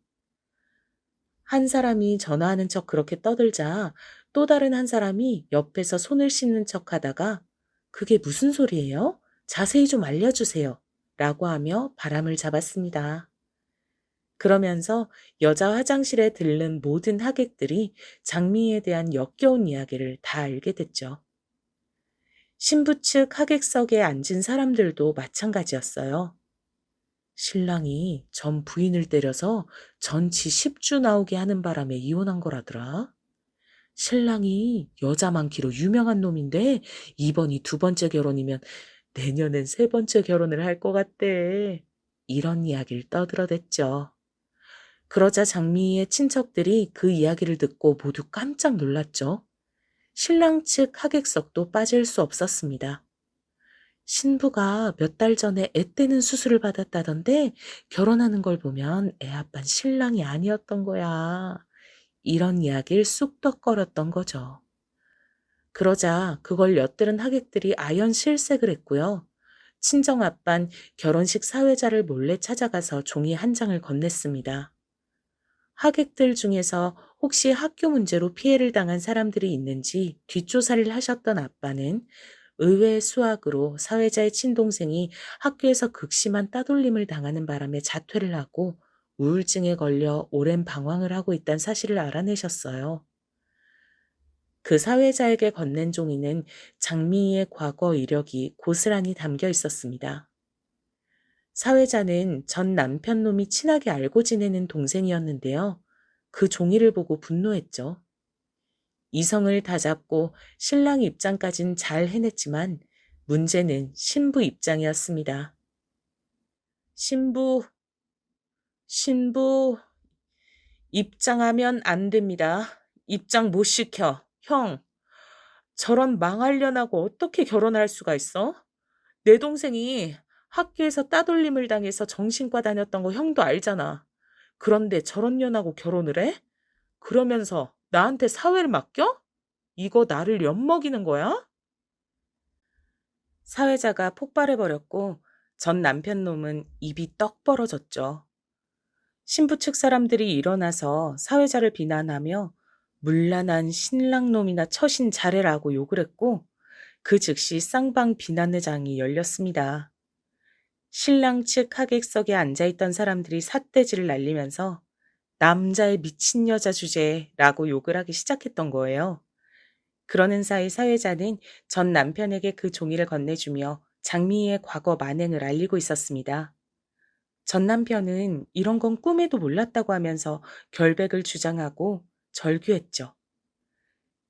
한 사람이 전화하는 척 그렇게 떠들자 또 다른 한 사람이 옆에서 손을 씻는 척 하다가 그게 무슨 소리예요? 자세히 좀 알려주세요. 라고 하며 바람을 잡았습니다. 그러면서 여자 화장실에 들른 모든 하객들이 장미희에 대한 역겨운 이야기를 다 알게 됐죠. 신부 측 하객석에 앉은 사람들도 마찬가지였어요. 신랑이 전 부인을 때려서 전치 10주 나오게 하는 바람에 이혼한 거라더라. 신랑이 여자 많기로 유명한 놈인데 이번이 두 번째 결혼이면 내년엔 세 번째 결혼을 할 것 같대. 이런 이야기를 떠들어댔죠. 그러자 장미희의 친척들이 그 이야기를 듣고 모두 깜짝 놀랐죠. 신랑 측 하객석도 빠질 수 없었습니다. 신부가 몇 달 전에 애 떼는 수술을 받았다던데 결혼하는 걸 보면 애 아빠는 신랑이 아니었던 거야. 이런 이야기를 쑥덕거렸던 거죠. 그러자 그걸 엿들은 하객들이 아연 실색을 했고요. 친정 아빤 결혼식 사회자를 몰래 찾아가서 종이 한 장을 건넸습니다. 하객들 중에서 혹시 학교 문제로 피해를 당한 사람들이 있는지 뒷조사를 하셨던 아빠는 의외의 수학으로 사회자의 친동생이 학교에서 극심한 따돌림을 당하는 바람에 자퇴를 하고 우울증에 걸려 오랜 방황을 하고 있다는 사실을 알아내셨어요. 그 사회자에게 건넨 종이는 장미희의 과거 이력이 고스란히 담겨 있었습니다. 사회자는 전 남편 놈이 친하게 알고 지내는 동생이었는데요. 그 종이를 보고 분노했죠. 이성을 다잡고 신랑 입장까진 잘 해냈지만 문제는 신부 입장이었습니다. 신부, 신부, 입장하면 안 됩니다. 입장 못 시켜. 형, 저런 망할년하고 어떻게 결혼할 수가 있어? 내 동생이 학교에서 따돌림을 당해서 정신과 다녔던 거 형도 알잖아. 그런데 저런 년하고 결혼을 해? 그러면서 나한테 사회를 맡겨? 이거 나를 엿먹이는 거야? 사회자가 폭발해버렸고 전 남편 놈은 입이 떡 벌어졌죠. 신부 측 사람들이 일어나서 사회자를 비난하며 문란한 신랑 놈이나 처신 잘해라고 욕을 했고 그 즉시 쌍방 비난회장이 열렸습니다. 신랑 측 하객석에 앉아있던 사람들이 삿대질을 날리면서 남자의 미친 여자 주제라고 욕을 하기 시작했던 거예요. 그러는 사이 사회자는 전 남편에게 그 종이를 건네주며 장미희의 과거 만행을 알리고 있었습니다. 전 남편은 이런 건 꿈에도 몰랐다고 하면서 결백을 주장하고 절규했죠.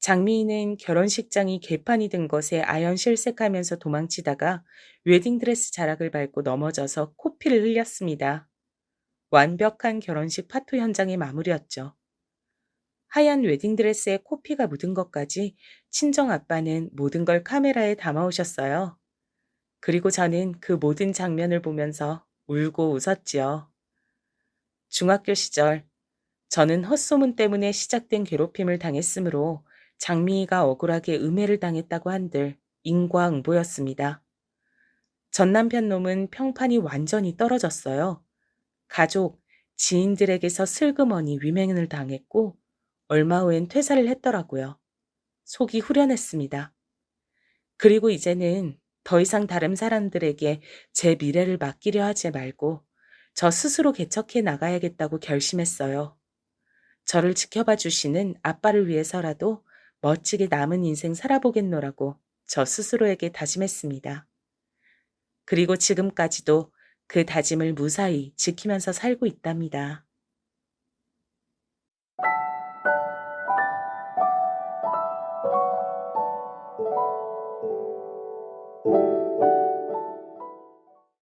장미희는 결혼식장이 개판이 든 것에 아연실색하면서 도망치다가 웨딩드레스 자락을 밟고 넘어져서 코피를 흘렸습니다. 완벽한 결혼식 파토 현장의 마무리였죠. 하얀 웨딩드레스에 코피가 묻은 것까지 친정 아빠는 모든 걸 카메라에 담아오셨어요. 그리고 저는 그 모든 장면을 보면서 울고 웃었지요. 중학교 시절 저는 헛소문 때문에 시작된 괴롭힘을 당했으므로 장미희가 억울하게 음해를 당했다고 한들 인과응보였습니다. 전 남편 놈은 평판이 완전히 떨어졌어요. 가족, 지인들에게서 슬그머니 위맹을 당했고 얼마 후엔 퇴사를 했더라고요. 속이 후련했습니다. 그리고 이제는 더 이상 다른 사람들에게 제 미래를 맡기려 하지 말고 저 스스로 개척해 나가야겠다고 결심했어요. 저를 지켜봐 주시는 아빠를 위해서라도 멋지게 남은 인생 살아보겠노라고 저 스스로에게 다짐했습니다. 그리고 지금까지도 그 다짐을 무사히 지키면서 살고 있답니다.